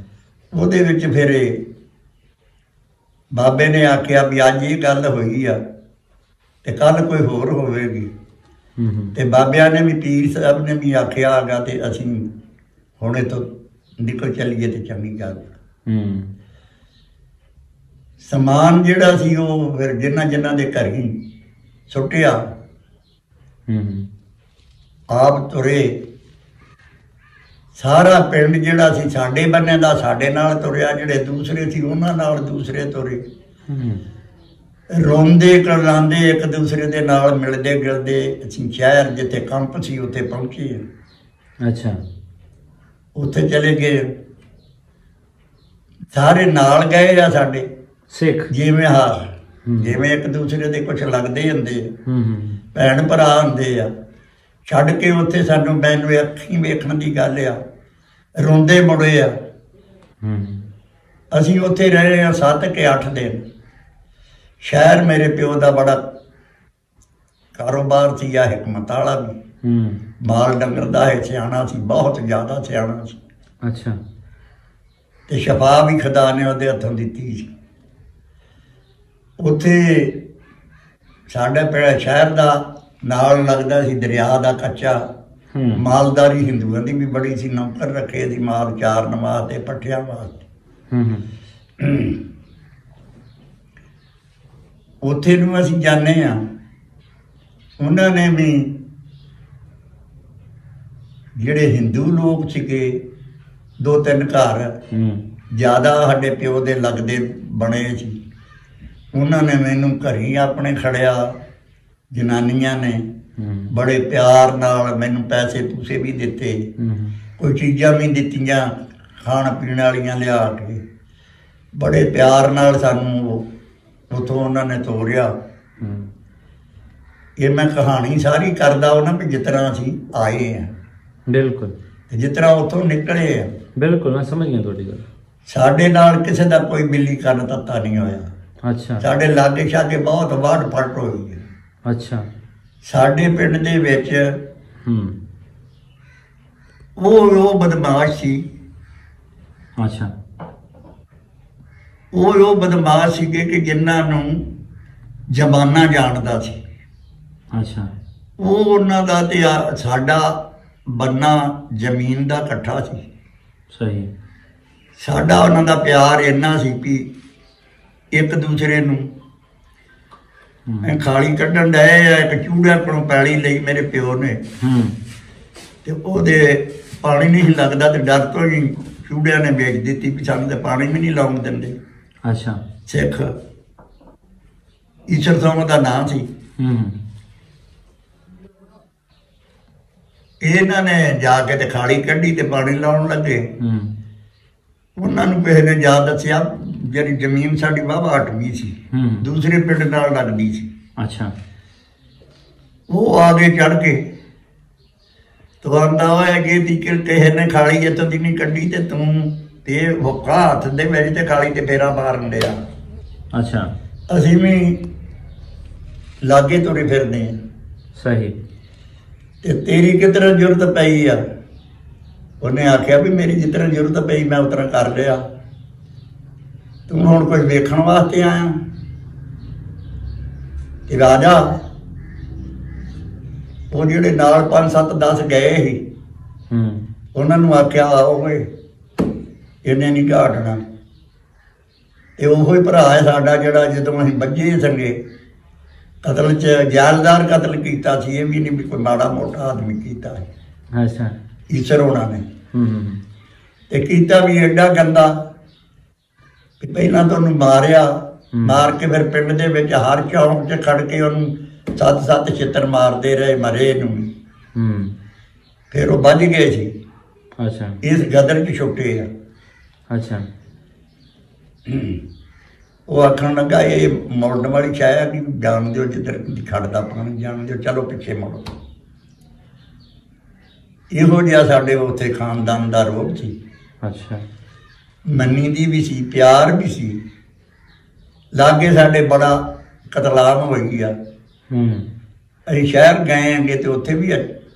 ਉਹਦੇ ਵਿੱਚ ਫਿਰ ਬਾਬੇ ਨੇ ਆਖਿਆ ਵੀ ਅੱਜ ਇਹ ਗੱਲ ਹੋਈ ਆ ਤੇ ਕੱਲ ਕੋਈ ਹੋਰ ਹੋਵੇਗੀ। ਤੇ ਬਾਬਿਆਂ ਨੇ ਵੀ, ਪੀਰ ਸਾਹਿਬ ਨੇ ਵੀ ਆਖਿਆ ਹੈਗਾ ਤੇ ਅਸੀਂ ਹੁਣੇ ਤੋਂ ਨਿਕਲ ਚੱਲੀਏ ਤੇ ਚੰਗੀ ਗੱਲ। ਸਮਾਨ ਜਿਹੜਾ ਸੀ ਉਹ ਫਿਰ ਜਿਨ੍ਹਾਂ ਦੇ ਘਰ ਹੀ ਸੁੱਟਿਆ, ਆਪ ਤੁਰੇ। ਸਾਰਾ ਪਿੰਡ ਜਿਹੜਾ ਸੀ ਸਾਡੇ ਬੰਨੇ ਦਾ ਸਾਡੇ ਨਾਲ ਤੁਰਿਆ, ਜਿਹੜੇ ਦੂਸਰੇ ਸੀ ਉਹਨਾਂ ਨਾਲ ਦੂਸਰੇ ਤੁਰੇ। ਰੋਂਦੇ ਕਰਲਾਉਂਦੇ ਇੱਕ ਦੂਸਰੇ ਦੇ ਨਾਲ ਮਿਲਦੇ ਗਿਲਦੇ ਅਸੀਂ ਸ਼ਹਿਰ ਜਿੱਥੇ ਕੰਪ ਸੀ ਉੱਥੇ ਪਹੁੰਚੇ। ਅੱਛਾ। ਉੱਥੇ ਚਲੇ ਗਏ, ਸਾਰੇ ਨਾਲ ਗਏ ਆ ਸਾਡੇ ਸਿੱਖ, ਜਿਵੇਂ ਇੱਕ ਦੂਸਰੇ ਦੇ ਕੁਛ ਲੱਗਦੇ ਹੁੰਦੇ ਆ, ਭੈਣ ਭਰਾ ਹੁੰਦੇ ਆ। ਛੱਡ ਕੇ ਉੱਥੇ ਸਾਨੂੰ ਮੈਨੂੰ ਅੱਖੀਂ ਵੇਖਣ ਦੀ ਗੱਲ ਆ, ਰੋਂਦੇ ਮੁੜੇ ਆ। ਅਸੀਂ ਉੱਥੇ ਰਹੇ ਆ 7 ਕਿ 8 ਦਿਨ। ਸ਼ਹਿਰ ਮੇਰੇ ਪਿਓ ਦਾ ਬੜਾ ਕਾਰੋਬਾਰ ਸੀ, ਆ ਹਕਮਤ ਵਾਲਾ ਵੀ, ਮਾਲ ਡੰਗਰ ਦਾ ਹੈ, ਸਿਆਣਾ ਸੀ, ਬਹੁਤ ਜ਼ਿਆਦਾ ਸਿਆਣਾ ਸੀ। ਅੱਛਾ। ਤੇ ਸ਼ਫਾ ਵੀ ਖੁਦਾ ਨੇ ਉਹਦੇ ਹੱਥੋਂ ਦਿੱਤੀ ਸੀ। ਉੱਥੇ ਸਾਡਾ ਪਿੰਡ ਸ਼ਹਿਰ ਦਾ ਨਾਲ ਲੱਗਦਾ ਸੀ ਦਰਿਆ ਦਾ ਕੱਚਾ। ਮਾਲਦਾਰੀ ਹਿੰਦੂਆਂ ਦੀ ਵੀ ਬੜੀ ਸੀ, ਨੌਕਰ ਰੱਖੇ ਸੀ ਮਾਲ ਚਾਰਨ ਵਾਸਤੇ, ਪੱਠਿਆਂ ਵਾਸਤੇ। ਉੱਥੇ ਨੂੰ ਅਸੀਂ ਜਾਂਦੇ ਹਾਂ। ਉਹਨਾਂ ਨੇ ਵੀ ਜਿਹੜੇ ਹਿੰਦੂ ਲੋਕ ਸੀਗੇ 2-3 ਘਰ ਜ਼ਿਆਦਾ ਸਾਡੇ ਪਿਓ ਦੇ ਲੱਗਦੇ ਬਣੇ ਸੀ, ਉਹਨਾਂ ਨੇ ਮੈਨੂੰ ਘਰੀ ਆਪਣੇ ਖੜਿਆ। ਜਨਾਨੀਆਂ ਨੇ ਬੜੇ ਪਿਆਰ ਨਾਲ ਮੈਨੂੰ ਪੈਸੇ ਪੂਸੇ ਵੀ ਦਿੱਤੇ, ਕੋਈ ਚੀਜ਼ਾਂ ਵੀ ਦਿੱਤੀਆਂ ਖਾਣ ਪੀਣ ਵਾਲੀਆਂ ਲਿਆ ਕੇ। ਬੜੇ ਪਿਆਰ ਨਾਲ ਸਾਨੂੰ ਉੱਥੋਂ ਉਹਨਾਂ ਨੇ ਤੋਰਿਆ। ਇਹ ਮੈਂ ਕਹਾਣੀ ਸਾਰੀ ਕਰਦਾ ਉਹਨਾਂ ਵੀ ਜਿਸ ਤਰ੍ਹਾਂ ਅਸੀਂ ਆਏ ਹਾਂ, ਬਿਲਕੁਲ, ਤੇ ਜਿਸ ਤਰ੍ਹਾਂ ਉੱਥੋਂ ਨਿਕਲੇ ਆ। ਬਿਲਕੁਲ, ਮੈਂ ਸਮਝ ਗਿਆ ਤੁਹਾਡੀ ਗੱਲ। ਸਾਡੇ ਨਾਲ ਕਿਸੇ ਦਾ ਕੋਈ ਬਿੱਲੀ ਕੰਨ ਤੱਤਾ ਨਹੀਂ ਹੋਇਆ। ਅੱਛਾ। ਸਾਡੇ ਲਾਗੇ ਛਾਗੇ ਬਹੁਤ ਵਾਢ ਫਟ ਹੋਈ ਹੈ। ਅੱਛਾ। ਸਾਡੇ ਪਿੰਡ ਦੇ ਵਿੱਚ ਉਹ ਬਦਮਾਸ਼ ਸੀ। ਅੱਛਾ। ਉਹ ਬਦਮਾਸ਼ ਸੀਗੇ ਕਿ ਜਿਨ੍ਹਾਂ ਨੂੰ ਜ਼ਮਾਨਾ ਜਾਣਦਾ ਸੀ। ਅੱਛਾ। ਉਹਨਾਂ ਦਾ ਤੇ ਸਾਡਾ ਬੰਨਾ ਜ਼ਮੀਨ ਦਾ ਇਕੱਠਾ ਸੀ। ਸਹੀ। ਸਾਡਾ ਉਹਨਾਂ ਦਾ ਪਿਆਰ ਇੰਨਾ ਸੀ ਵੀ ਇੱਕ ਦੂਸਰੇ ਨੂੰ ਖਾਲੀ ਕੱਢਣ ਡਏ ਆ। ਇੱਕ ਚੂੜਾ ਕੋਲੋਂ ਪੈਲੀ ਲਈ ਮੇਰੇ ਪਿਓ ਨੇ, ਤੇ ਉਹਦੇ ਪਾਣੀ ਨਹੀਂ ਲੱਗਦਾ, ਤੇ ਡਰ ਤੋਂ ਹੀ ਚੂੜਿਆਂ ਨੇ ਵੇਚ ਦਿੱਤੀ ਵੀ ਸਾਨੂੰ ਤੇ ਪਾਣੀ ਵੀ ਨਹੀਂ ਲਾਉਣ ਦਿੰਦੇ। ਅੱਛਾ। ਸਿੱਖ ਈਸ਼ਰ ਸਿੰਘ ਦਾ ਨਾਂ ਸੀ। ਇਹਨਾਂ ਨੇ ਜਾ ਕੇ ਤੇ ਖਾਲੀ ਕੱਢੀ ਤੇ ਪਾਣੀ ਲਾਉਣ ਲੱਗੇ। ਉਹਨਾਂ ਨੂੰ ਕਿਸੇ ਨੇ ਜਾ ਦੱਸਿਆ ਜਿਹੜੀ ਜ਼ਮੀਨ ਸਾਡੀ ਵਾਹਵਾ ਹਟਵੀਂ ਸੀ, ਦੂਸਰੇ ਪਿੰਡ ਨਾਲ ਲੱਗਦੀ ਸੀ। ਅੱਛਾ। ਉਹ ਆ ਗਏ ਚੜ ਕੇ, ਤੁਹਾਡਾ ਹੋਇਆ ਕਿ ਕਿਸੇ ਨੇ ਖਾਲੀ ਇੱਥੋਂ ਦੀ ਨਹੀਂ ਕੱਢੀ ਤੇ ਤੂੰ ਤੇ ਹੁੱਕਾ ਹੱਥ ਦੇ ਵਿੱਚ ਤੇ ਖਾਲੀ ਤੇ ਫੇਰਾ ਮਾਰਨ ਡਿਆ। ਅੱਛਾ। ਅਸੀਂ ਵੀ ਲਾਗੇ ਤੁਰੇ ਫਿਰਦੇ ਆ। ਸਹੀ। ਤੇ ਤੇਰੀ ਕਿਸ ਤਰ੍ਹਾਂ ਜ਼ਰੂਰਤ ਪਈ ਆ? ਉਹਨੇ ਆਖਿਆ ਵੀ ਮੇਰੀ ਜਿਸ ਤਰ੍ਹਾਂ ਜ਼ਰੂਰਤ ਪਈ ਮੈਂ ਉਸ ਤਰ੍ਹਾਂ ਕਰ ਲਿਆ। ਤੂੰ ਹੁਣ ਕੁਝ ਵੇਖਣ ਵਾਸਤੇ ਆਇਆ ਕਿ ਰਾਜਾ? ਉਹ ਜਿਹੜੇ ਨਾਲ 5, 7, 10 ਗਏ ਸੀ, ਉਹਨਾਂ ਨੂੰ ਆਖਿਆ ਆਓ ਓਏ, ਇਹਨੇ ਨਹੀਂ ਘਾਟਣਾ। ਤੇ ਉਹੋ ਹੀ ਭਰਾ ਹੈ ਸਾਡਾ ਜਿਹੜਾ ਜਦੋਂ ਅਸੀਂ ਬੱਝੇ ਸੰਗੇ ਕਤਲ 'ਚ ਜਾਲਦਾਰ ਕਤਲ ਕੀਤਾ ਸੀ। ਇਹ ਵੀ ਨਹੀਂ ਵੀ ਕੋਈ ਮਾੜਾ ਮੋਟਾ ਆਦਮੀ ਕੀਤਾ ਹੈ। ਅੱਛਾ। ਈਸ਼ਰ ਹੋਣਾ ਨੇ ਤੇ ਕੀਤਾ ਵੀ ਐਡਾ ਗੰਦਾ ਕਿ ਪਹਿਲਾਂ ਤਾਂ ਉਹਨੂੰ ਮਾਰਿਆ, ਮਾਰ ਕੇ ਫਿਰ ਪਿੰਡ ਦੇ ਵਿੱਚ ਹਰ ਚੌਂਕ 'ਚ ਖੜ ਕੇ ਉਹਨੂੰ 7-7 ਛਿੱਤਰ ਮਾਰਦੇ ਰਹੇ, ਮਰੇ ਨੂੰ ਵੀ। ਫਿਰ ਉਹ ਵੱਜ ਗਏ ਸੀ। ਅੱਛਾ। ਇਸ ਗਦਰ 'ਚ ਛੁੱਟੇ ਆ। ਅੱਛਾ। ਉਹ ਆਖਣ ਲੱਗਾ ਇਹ ਮੁੜਨ ਵਾਲੀ ਛਾਇਆ ਕਿ ਜਾਣ ਦਿਓ, ਜਿੱਧਰ ਖੜਦਾ ਪਾਣੀ ਜਾਣ ਦਿਓ, ਚਲੋ ਪਿੱਛੇ ਮੁੜੋ। ਇਹੋ ਜਿਹਾ ਸਾਡੇ ਉੱਥੇ ਖਾਨਦਾਨ ਦਾ ਰੋਗ ਸੀ। ਅੱਛਾ। ਮੰਨੀ ਦੀ ਵੀ ਸੀ, ਪਿਆਰ ਵੀ ਸੀ। ਲਾਗੇ ਸਾਡੇ ਬੜਾ ਕਤਲਾਮ ਹੋਈ ਆ। ਅਸੀਂ ਸ਼ਹਿਰ ਗਏ ਆਂਗੇ ਤੇ ਉੱਥੇ ਵੀ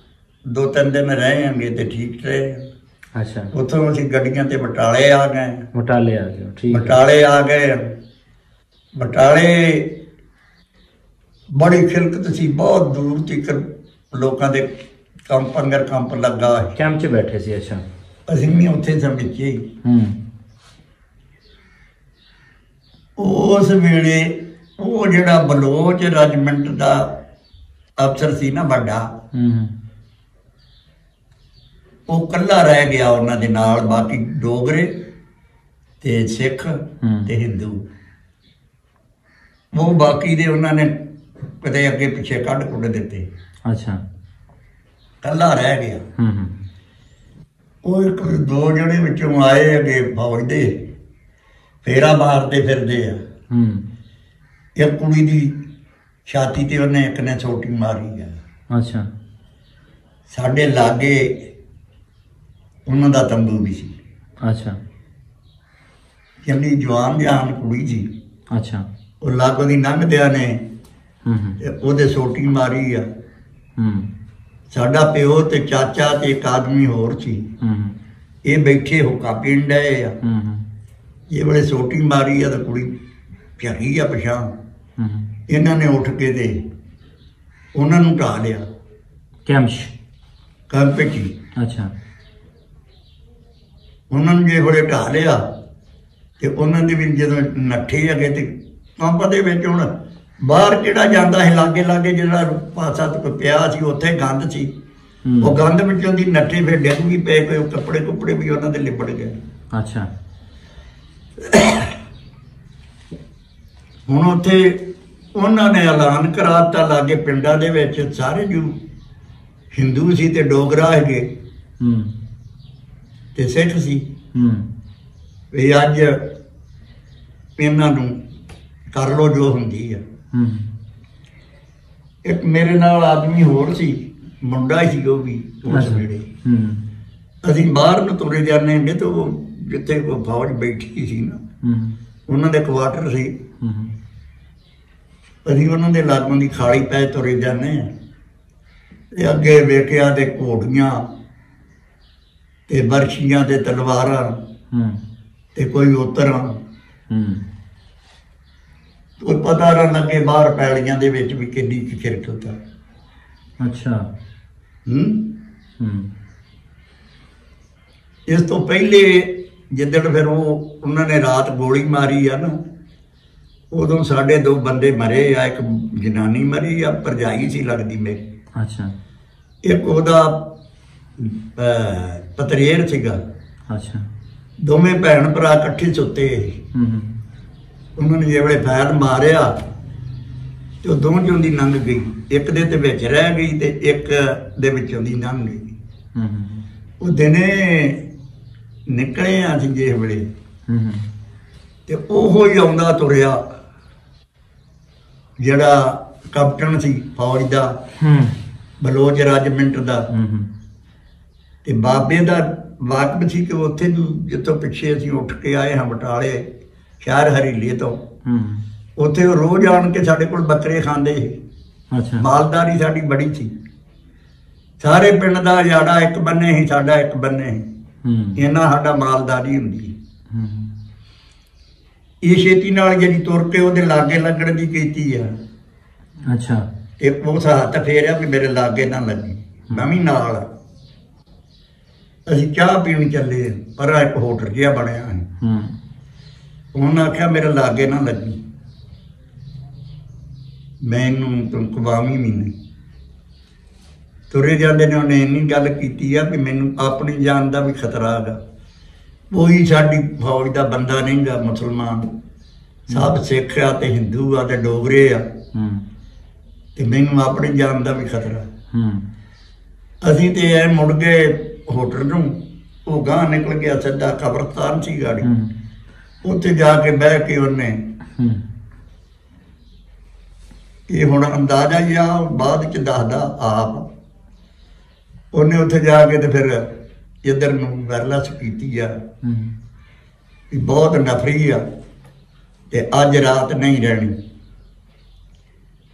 2-3 ਦਿਨ ਰਹੇ ਆਂਗੇ ਤੇ ਠੀਕ ਰਹੇ। ਅੱਛਾ। ਉੱਥੋਂ ਅਸੀਂ ਗੱਡੀਆਂ ਤੇ ਬਟਾਲੇ ਆ ਗਏ। ਬਟਾਲੇ ਆ ਗਏ, ਠੀਕ। ਬਟਾਲੇ ਆ ਗਏ। ਬਟਾਲੇ ਬੜੀ ਖਿਲਕਤ ਸੀ, ਬਹੁਤ ਦੂਰ ਤੱਕ ਲੋਕਾਂ ਦੇ ਕੰਪ ਲੱਗਾ। ਕੈਂਪ 'ਚ ਬੈਠੇ ਸੀ। ਅੱਛਾ। ਅਸੀਂ ਵੀ ਉੱਥੇ ਸਭ ਵਿੱਚ ਹੀ। ਉਸ ਵੇਲੇ ਉਹ ਜਿਹੜਾ ਬਲੋਚ ਰੈਜੀਮੈਂਟ ਦਾ ਅਫਸਰ ਸੀ ਨਾ ਵੱਡਾ, ਉਹ ਇਕੱਲਾ ਰਹਿ ਗਿਆ ਉਹਨਾਂ ਦੇ ਨਾਲ, ਬਾਕੀ ਡੋਗਰੇ ਤੇ ਸਿੱਖ ਤੇ ਹਿੰਦੂ। ਉਹ ਬਾਕੀ ਦੇ ਉਹਨਾਂ ਨੇ ਕਿਤੇ ਅੱਗੇ ਪਿੱਛੇ ਕੱਢ ਦਿੱਤੇ। ਅੱਛਾ। ਇਕੱਲਾ ਰਹਿ ਗਿਆ। ਉਹ 1-2 ਜਣੇ ਵਿੱਚੋਂ ਆਏ ਅੱਗੇ ਫੌਜ ਦੇ, ਫੇਰਾ ਮਾਰਦੇ ਫਿਰਦੇ ਆ। ਇੱਕ ਕੁੜੀ ਦੀ ਛਾਤੀ ਤੇ ਉਹਨੇ ਇੱਕ ਨੇ ਸੋਟੀ ਮਾਰੀ ਆ। ਅੱਛਾ। ਸਾਡੇ ਲਾਗੇ ਉਹਨਾਂ ਦਾ ਤੰਬੂ ਵੀ ਸੀ। ਅੱਛਾ। ਜਿਹੜੀ ਜਵਾਨ ਜਾਨ ਕੁੜੀ ਸੀ। ਅੱਛਾ। ਉਹ ਲਾਗੋਂ ਦੀ ਲੰਘਦਿਆਂ ਨੇ ਉਹਦੇ ਸੋਟੀ ਮਾਰੀ ਆ। ਸਾਡਾ ਪਿਓ ਤੇ ਚਾਚਾ ਤੇ ਇੱਕ ਆਦਮੀ ਹੋਰ ਸੀ। ਇਹ ਬੈਠੇ ਹੁੱਕਾ ਪੀਣ ਡਏ ਆ। ਇਹ ਵੇਲੇ ਸੋਟੀ ਮਾਰੀ ਆ ਤਾਂ ਕੁੜੀ ਝਰੀ ਆ ਪਿਛਾਂ। ਇਹਨਾਂ ਨੇ ਉੱਠ ਕੇ ਤੇ ਉਹਨਾਂ ਨੂੰ ਢਾਹ ਲਿਆ ਕੈਂਪ ਚ। ਅੱਛਾ। ਉਹਨਾਂ ਨੂੰ ਜੇ ਵੇਲੇ ਢਾਹ ਲਿਆ ਤੇ ਉਹਨਾਂ ਦੇ ਵੀ ਜਦੋਂ ਨੱਠੇ ਹੈਗੇ ਤੇ ਕੰਪ ਦੇ ਵਿੱਚ ਹੁਣ ਬਾਹਰ ਕਿਹੜਾ ਜਾਂਦਾ ਸੀ, ਲਾਗੇ ਜਿਹੜਾ ਪਾਸਾ ਪਿਆ ਸੀ ਉੱਥੇ ਗੰਦ ਸੀ। ਉਹ ਗੰਦ ਵਿੱਚੋਂ ਦੀ ਨੱਠੇ ਫਿਰ ਡਿੱਗ ਵੀ ਪਏ, ਕੋਈ ਕੱਪੜੇ ਵੀ ਉਹਨਾਂ ਦੇ ਲਿਬੜ ਗਏ। ਅੱਛਾ। ਹੁਣ ਉੱਥੇ ਉਹਨਾਂ ਨੇ ਐਲਾਨ ਕਰਾ ਦਿੱਤਾ ਲਾਗੇ ਪਿੰਡਾਂ ਦੇ ਵਿੱਚ ਸਾਰੇ ਜੋ ਹਿੰਦੂ ਸੀ ਤੇ ਡੋਗਰਾ ਹੈਗੇ ਤੇ ਸਿੱਖ ਸੀ, ਵੀ ਅੱਜ ਇਹਨਾਂ ਨੂੰ ਕਰ ਲੋ ਜੋ ਹੁੰਦੀ ਆ। ਇੱਕ ਮੇਰੇ ਨਾਲ ਆਦਮੀ ਹੋਰ ਸੀ, ਮੁੰਡਾ ਸੀ ਉਹ ਵੀ ਉਸ ਵੇਲੇ। ਅਸੀਂ ਬਾਹਰ ਨੂੰ ਤੁਰੇ ਜਾਂਦੇ ਹੁੰਦੇ ਤੇ ਉਹ ਜਿੱਥੇ ਫੌਜ ਬੈਠੀ ਸੀ ਨਾ, ਉਹਨਾਂ ਦੇ ਕੁਆਟਰ ਸੀ। ਅਸੀਂ ਉਹਨਾਂ ਦੇ ਲਾਗੋਂ ਦੀ ਖਾਲੀ ਪੈ ਤੁਰੇ ਜਾਂਦੇ ਆ ਤੇ ਅੱਗੇ ਵੇਖਿਆ ਤੇ ਘੋੜੀਆਂ ਤੇ ਬਰਸ਼ੀਆਂ ਤੇ ਤਲਵਾਰਾਂ ਤੇ ਕੋਈ ਉਤਰਾਂ। ਕੋਈ ਪਤਾ ਨਾ ਲੱਗੇ ਬਾਹਰ ਪੈਲੀਆਂ ਦੇ ਵਿੱਚ ਵੀ ਕਿੰਨੀ ਖਿਰਕਤ ਆ। ਅੱਛਾ। ਇਸ ਤੋਂ ਪਹਿਲੇ ਜਿੱਦਣ ਫਿਰ ਉਹਨਾਂ ਨੇ ਰਾਤ ਗੋਲੀ ਮਾਰੀ ਆ ਨਾ, ਉਦੋਂ ਸਾਡੇ 2 ਬੰਦੇ ਮਰੇ ਆ। ਇੱਕ ਜਨਾਨੀ ਮਰੀ ਆ, ਭਰਜਾਈ ਸੀ ਲੱਗਦੀ ਮੇਰੀ। ਅੱਛਾ। ਇੱਕ ਉਹਦਾ ਪਤਰੇਰ ਸੀਗਾ। ਅੱਛਾ। ਦੋਵੇਂ ਭੈਣ ਭਰਾ ਇਕੱਠੇ ਸੁੱਤੇ। ਉਹਨਾਂ ਨੇ ਜਿਹੜੇ ਫੈਰ ਮਾਰਿਆ ਤੇ ਉਹ ਦੋਵਾਂ ਚੋਂ ਦੀ ਲੰਘ ਗਈ, ਇੱਕ ਦੇ ਤੇ ਵਿੱਚ ਰਹਿ ਗਈ ਤੇ ਇੱਕ ਦੇ ਵਿੱਚੋਂ ਦੀ ਲੰਘ ਗਈ। ਉਹ ਦਿਨੇ ਨਿਕਲੇ ਆ ਅਸੀਂ ਜਿਸ ਵੇਲੇ ਤੇ ਉਹੋ ਹੀ ਆਉਂਦਾ ਤੁਰਿਆ ਜਿਹੜਾ ਕੈਪਟਨ ਸੀ ਫੌਜ ਦਾ, ਬਲੋਚ ਰੈਜੀਮੈਂਟ ਦਾ। ਤੇ ਬਾਬੇ ਦਾ ਵਾਕਬ ਸੀ ਕਿ ਉੱਥੇ ਜਿੱਥੋਂ ਪਿੱਛੇ ਅਸੀਂ ਉੱਠ ਕੇ ਆਏ ਹਾਂ ਬਟਾਲੇ ਸ਼ਹਿਰ ਹਰੀਲੇ ਤੋਂ, ਉੱਥੇ ਉਹ ਰੋਜ਼ ਆਣ ਕੇ ਸਾਡੇ ਕੋਲ ਬੱਕਰੇ ਖਾਂਦੇ ਸੀ। ਮਾਲਦਾਰੀ ਸਾਡੀ ਬੜੀ ਸੀ। ਸਾਰੇ ਪਿੰਡ ਦਾ ਜਾੜਾ ਇੱਕ ਬੰਨੇ ਸੀ, ਸਾਡਾ ਇੱਕ ਬੰਨੇ ਸੀ। ਇਹਨਾਂ ਸਾਡਾ ਮਾਲਦਾਰੀ ਹੁੰਦੀ। ਇਹ ਛੇਤੀ ਨਾਲ ਜਿਹੜੀ ਤੁਰ ਕੇ ਉਹਦੇ ਲਾਗੇ ਲੱਗਣ ਦੀ ਕੀਤੀ ਆ। ਅੱਛਾ। ਤੇ ਉਸ ਹੱਥ ਫੇਰਿਆ ਵੀ ਮੇਰੇ ਲਾਗੇ ਨਾ ਲੱਗੀ। ਮੈਂ ਵੀ ਨਾਲ। ਅਸੀਂ ਚਾਹ ਪੀਣ ਚੱਲੇ, ਪਰ ਇੱਕ ਹੋਟਲ ਜਿਹਾ ਬਣਿਆ ਸੀ। ਉਹਨੇ ਆਖਿਆ ਮੇਰੇ ਲਾਗੇ ਨਾ ਲੱਗੀ, ਮੈਨੂੰ ਤੂੰ ਕਵਾਵੀਂ ਵੀ ਨਹੀਂ। ਤੁਰੇ ਜਾਂਦੇ ਨੇ ਉਹਨੇ ਇੰਨੀ ਗੱਲ ਕੀਤੀ ਆ ਵੀ ਮੈਨੂੰ ਆਪਣੀ ਜਾਨ ਦਾ ਵੀ ਖਤਰਾ ਹੈਗਾ। ਕੋਈ ਸਾਡੀ ਫੌਜ ਦਾ ਬੰਦਾ ਨਹੀਂ ਗਾ ਮੁਸਲਮਾਨ, ਸਭ ਸਿੱਖ ਆ ਤੇ ਹਿੰਦੂ ਆ ਤੇ ਡੋਗਰੇ ਆ, ਤੇ ਮੈਨੂੰ ਆਪਣੀ ਜਾਨ ਦਾ ਵੀ ਖਤਰਾ। ਅਸੀਂ ਤੇ ਐ ਮੁੜ ਗਏ ਹੋਟਲ ਨੂੰ ਉਹ ਗਾਂ ਨਿਕਲ ਗਿਆ, ਸਿੱਧਾ ਕਬਰਸਤਾਨ ਸੀ ਗਾੜੀ। ਉੱਥੇ ਜਾ ਕੇ ਬਹਿ ਕੇ ਉਹਨੇ ਇਹ ਹੁਣ ਅੰਦਾਜ਼ਾ ਹੀ ਆ, ਬਾਅਦ ਚ ਦੱਸਦਾ ਆਪ, ਉਹਨੇ ਉੱਥੇ ਜਾ ਕੇ ਤੇ ਫਿਰ ਇੱਧਰ ਨੂੰ ਵਰਲਸ ਕੀਤੀ ਆ ਵੀ ਬਹੁਤ ਨਫਰੀ ਆ ਤੇ ਅੱਜ ਰਾਤ ਨਹੀਂ ਰਹਿਣੀ,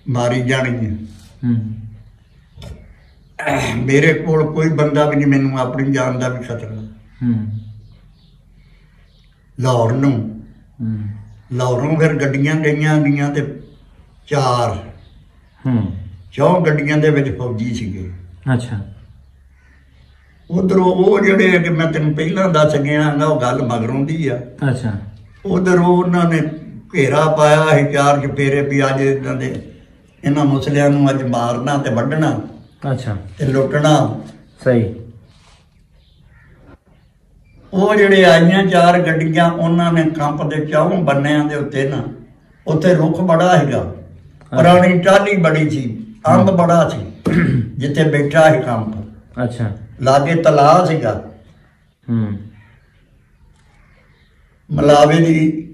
ਮਾਰੀ ਜਾਣੀ ਹੈ। ਮੇਰੇ ਕੋਲ ਕੋਈ ਬੰਦਾ ਵੀ ਨਹੀਂ, ਮੈਨੂੰ ਆਪਣੀ ਜਾਨ ਦਾ ਵੀ ਖਤਰਾ। ਲਾਹੌਰੋਂ ਫਿਰ ਗੱਡੀਆਂ ਗਈਆਂ ਤੇ 4 ਗੱਡੀਆਂ ਦੇ ਵਿੱਚ ਫੌਜੀ ਸੀਗੇ। ਅੱਛਾ। ਉਧਰੋਂ ਉਹ ਜਿਹੜੇ ਕਿ ਮੈਂ ਤੈਨੂੰ ਪਹਿਲਾਂ ਦੱਸ ਗਿਆ ਨਾ, ਉਹ ਗੱਲ ਮਗਰੋਂ ਦੀ ਆ। ਅੱਛਾ। ਉਧਰ ਉਹਨਾਂ ਨੇ ਘੇਰਾ ਪਾਇਆ ਸੀ 4 ਚੁਫੇਰੇ ਵੀ ਅੱਜ ਇਹਨਾਂ ਮੁਸਲਿਆਂ ਨੂੰ ਅੱਜ ਮਾਰਨਾ ਤੇ ਵੱਢਣਾ। ਅੱਛਾ। ਤੇ ਲੁੱਟਣਾ। ਸਹੀ। ਉਹ ਜਿਹੜੇ ਆਈਆਂ 4 ਗੱਡੀਆਂ, ਉਹਨਾਂ ਨੇ ਕੰਪ ਦੇ 4 ਬੰਨਿਆਂ ਦੇ ਉੱਤੇ ਨਾ, ਉੱਥੇ ਰੁੱਖ ਬੜਾ ਹੈਗਾ, ਪੁਰਾਣੀ ਟਾਹਲੀ ਬੜੀ ਸੀ, ਅੰਬ ਬੜਾ ਸੀ ਜਿੱਥੇ ਬੈਠਾ ਸੀ ਕੰਪ। ਅੱਛਾ। ਲਾਗੇ ਤਲਾਅ ਸੀਗਾ। ਮਲਾਵੇ ਦੀ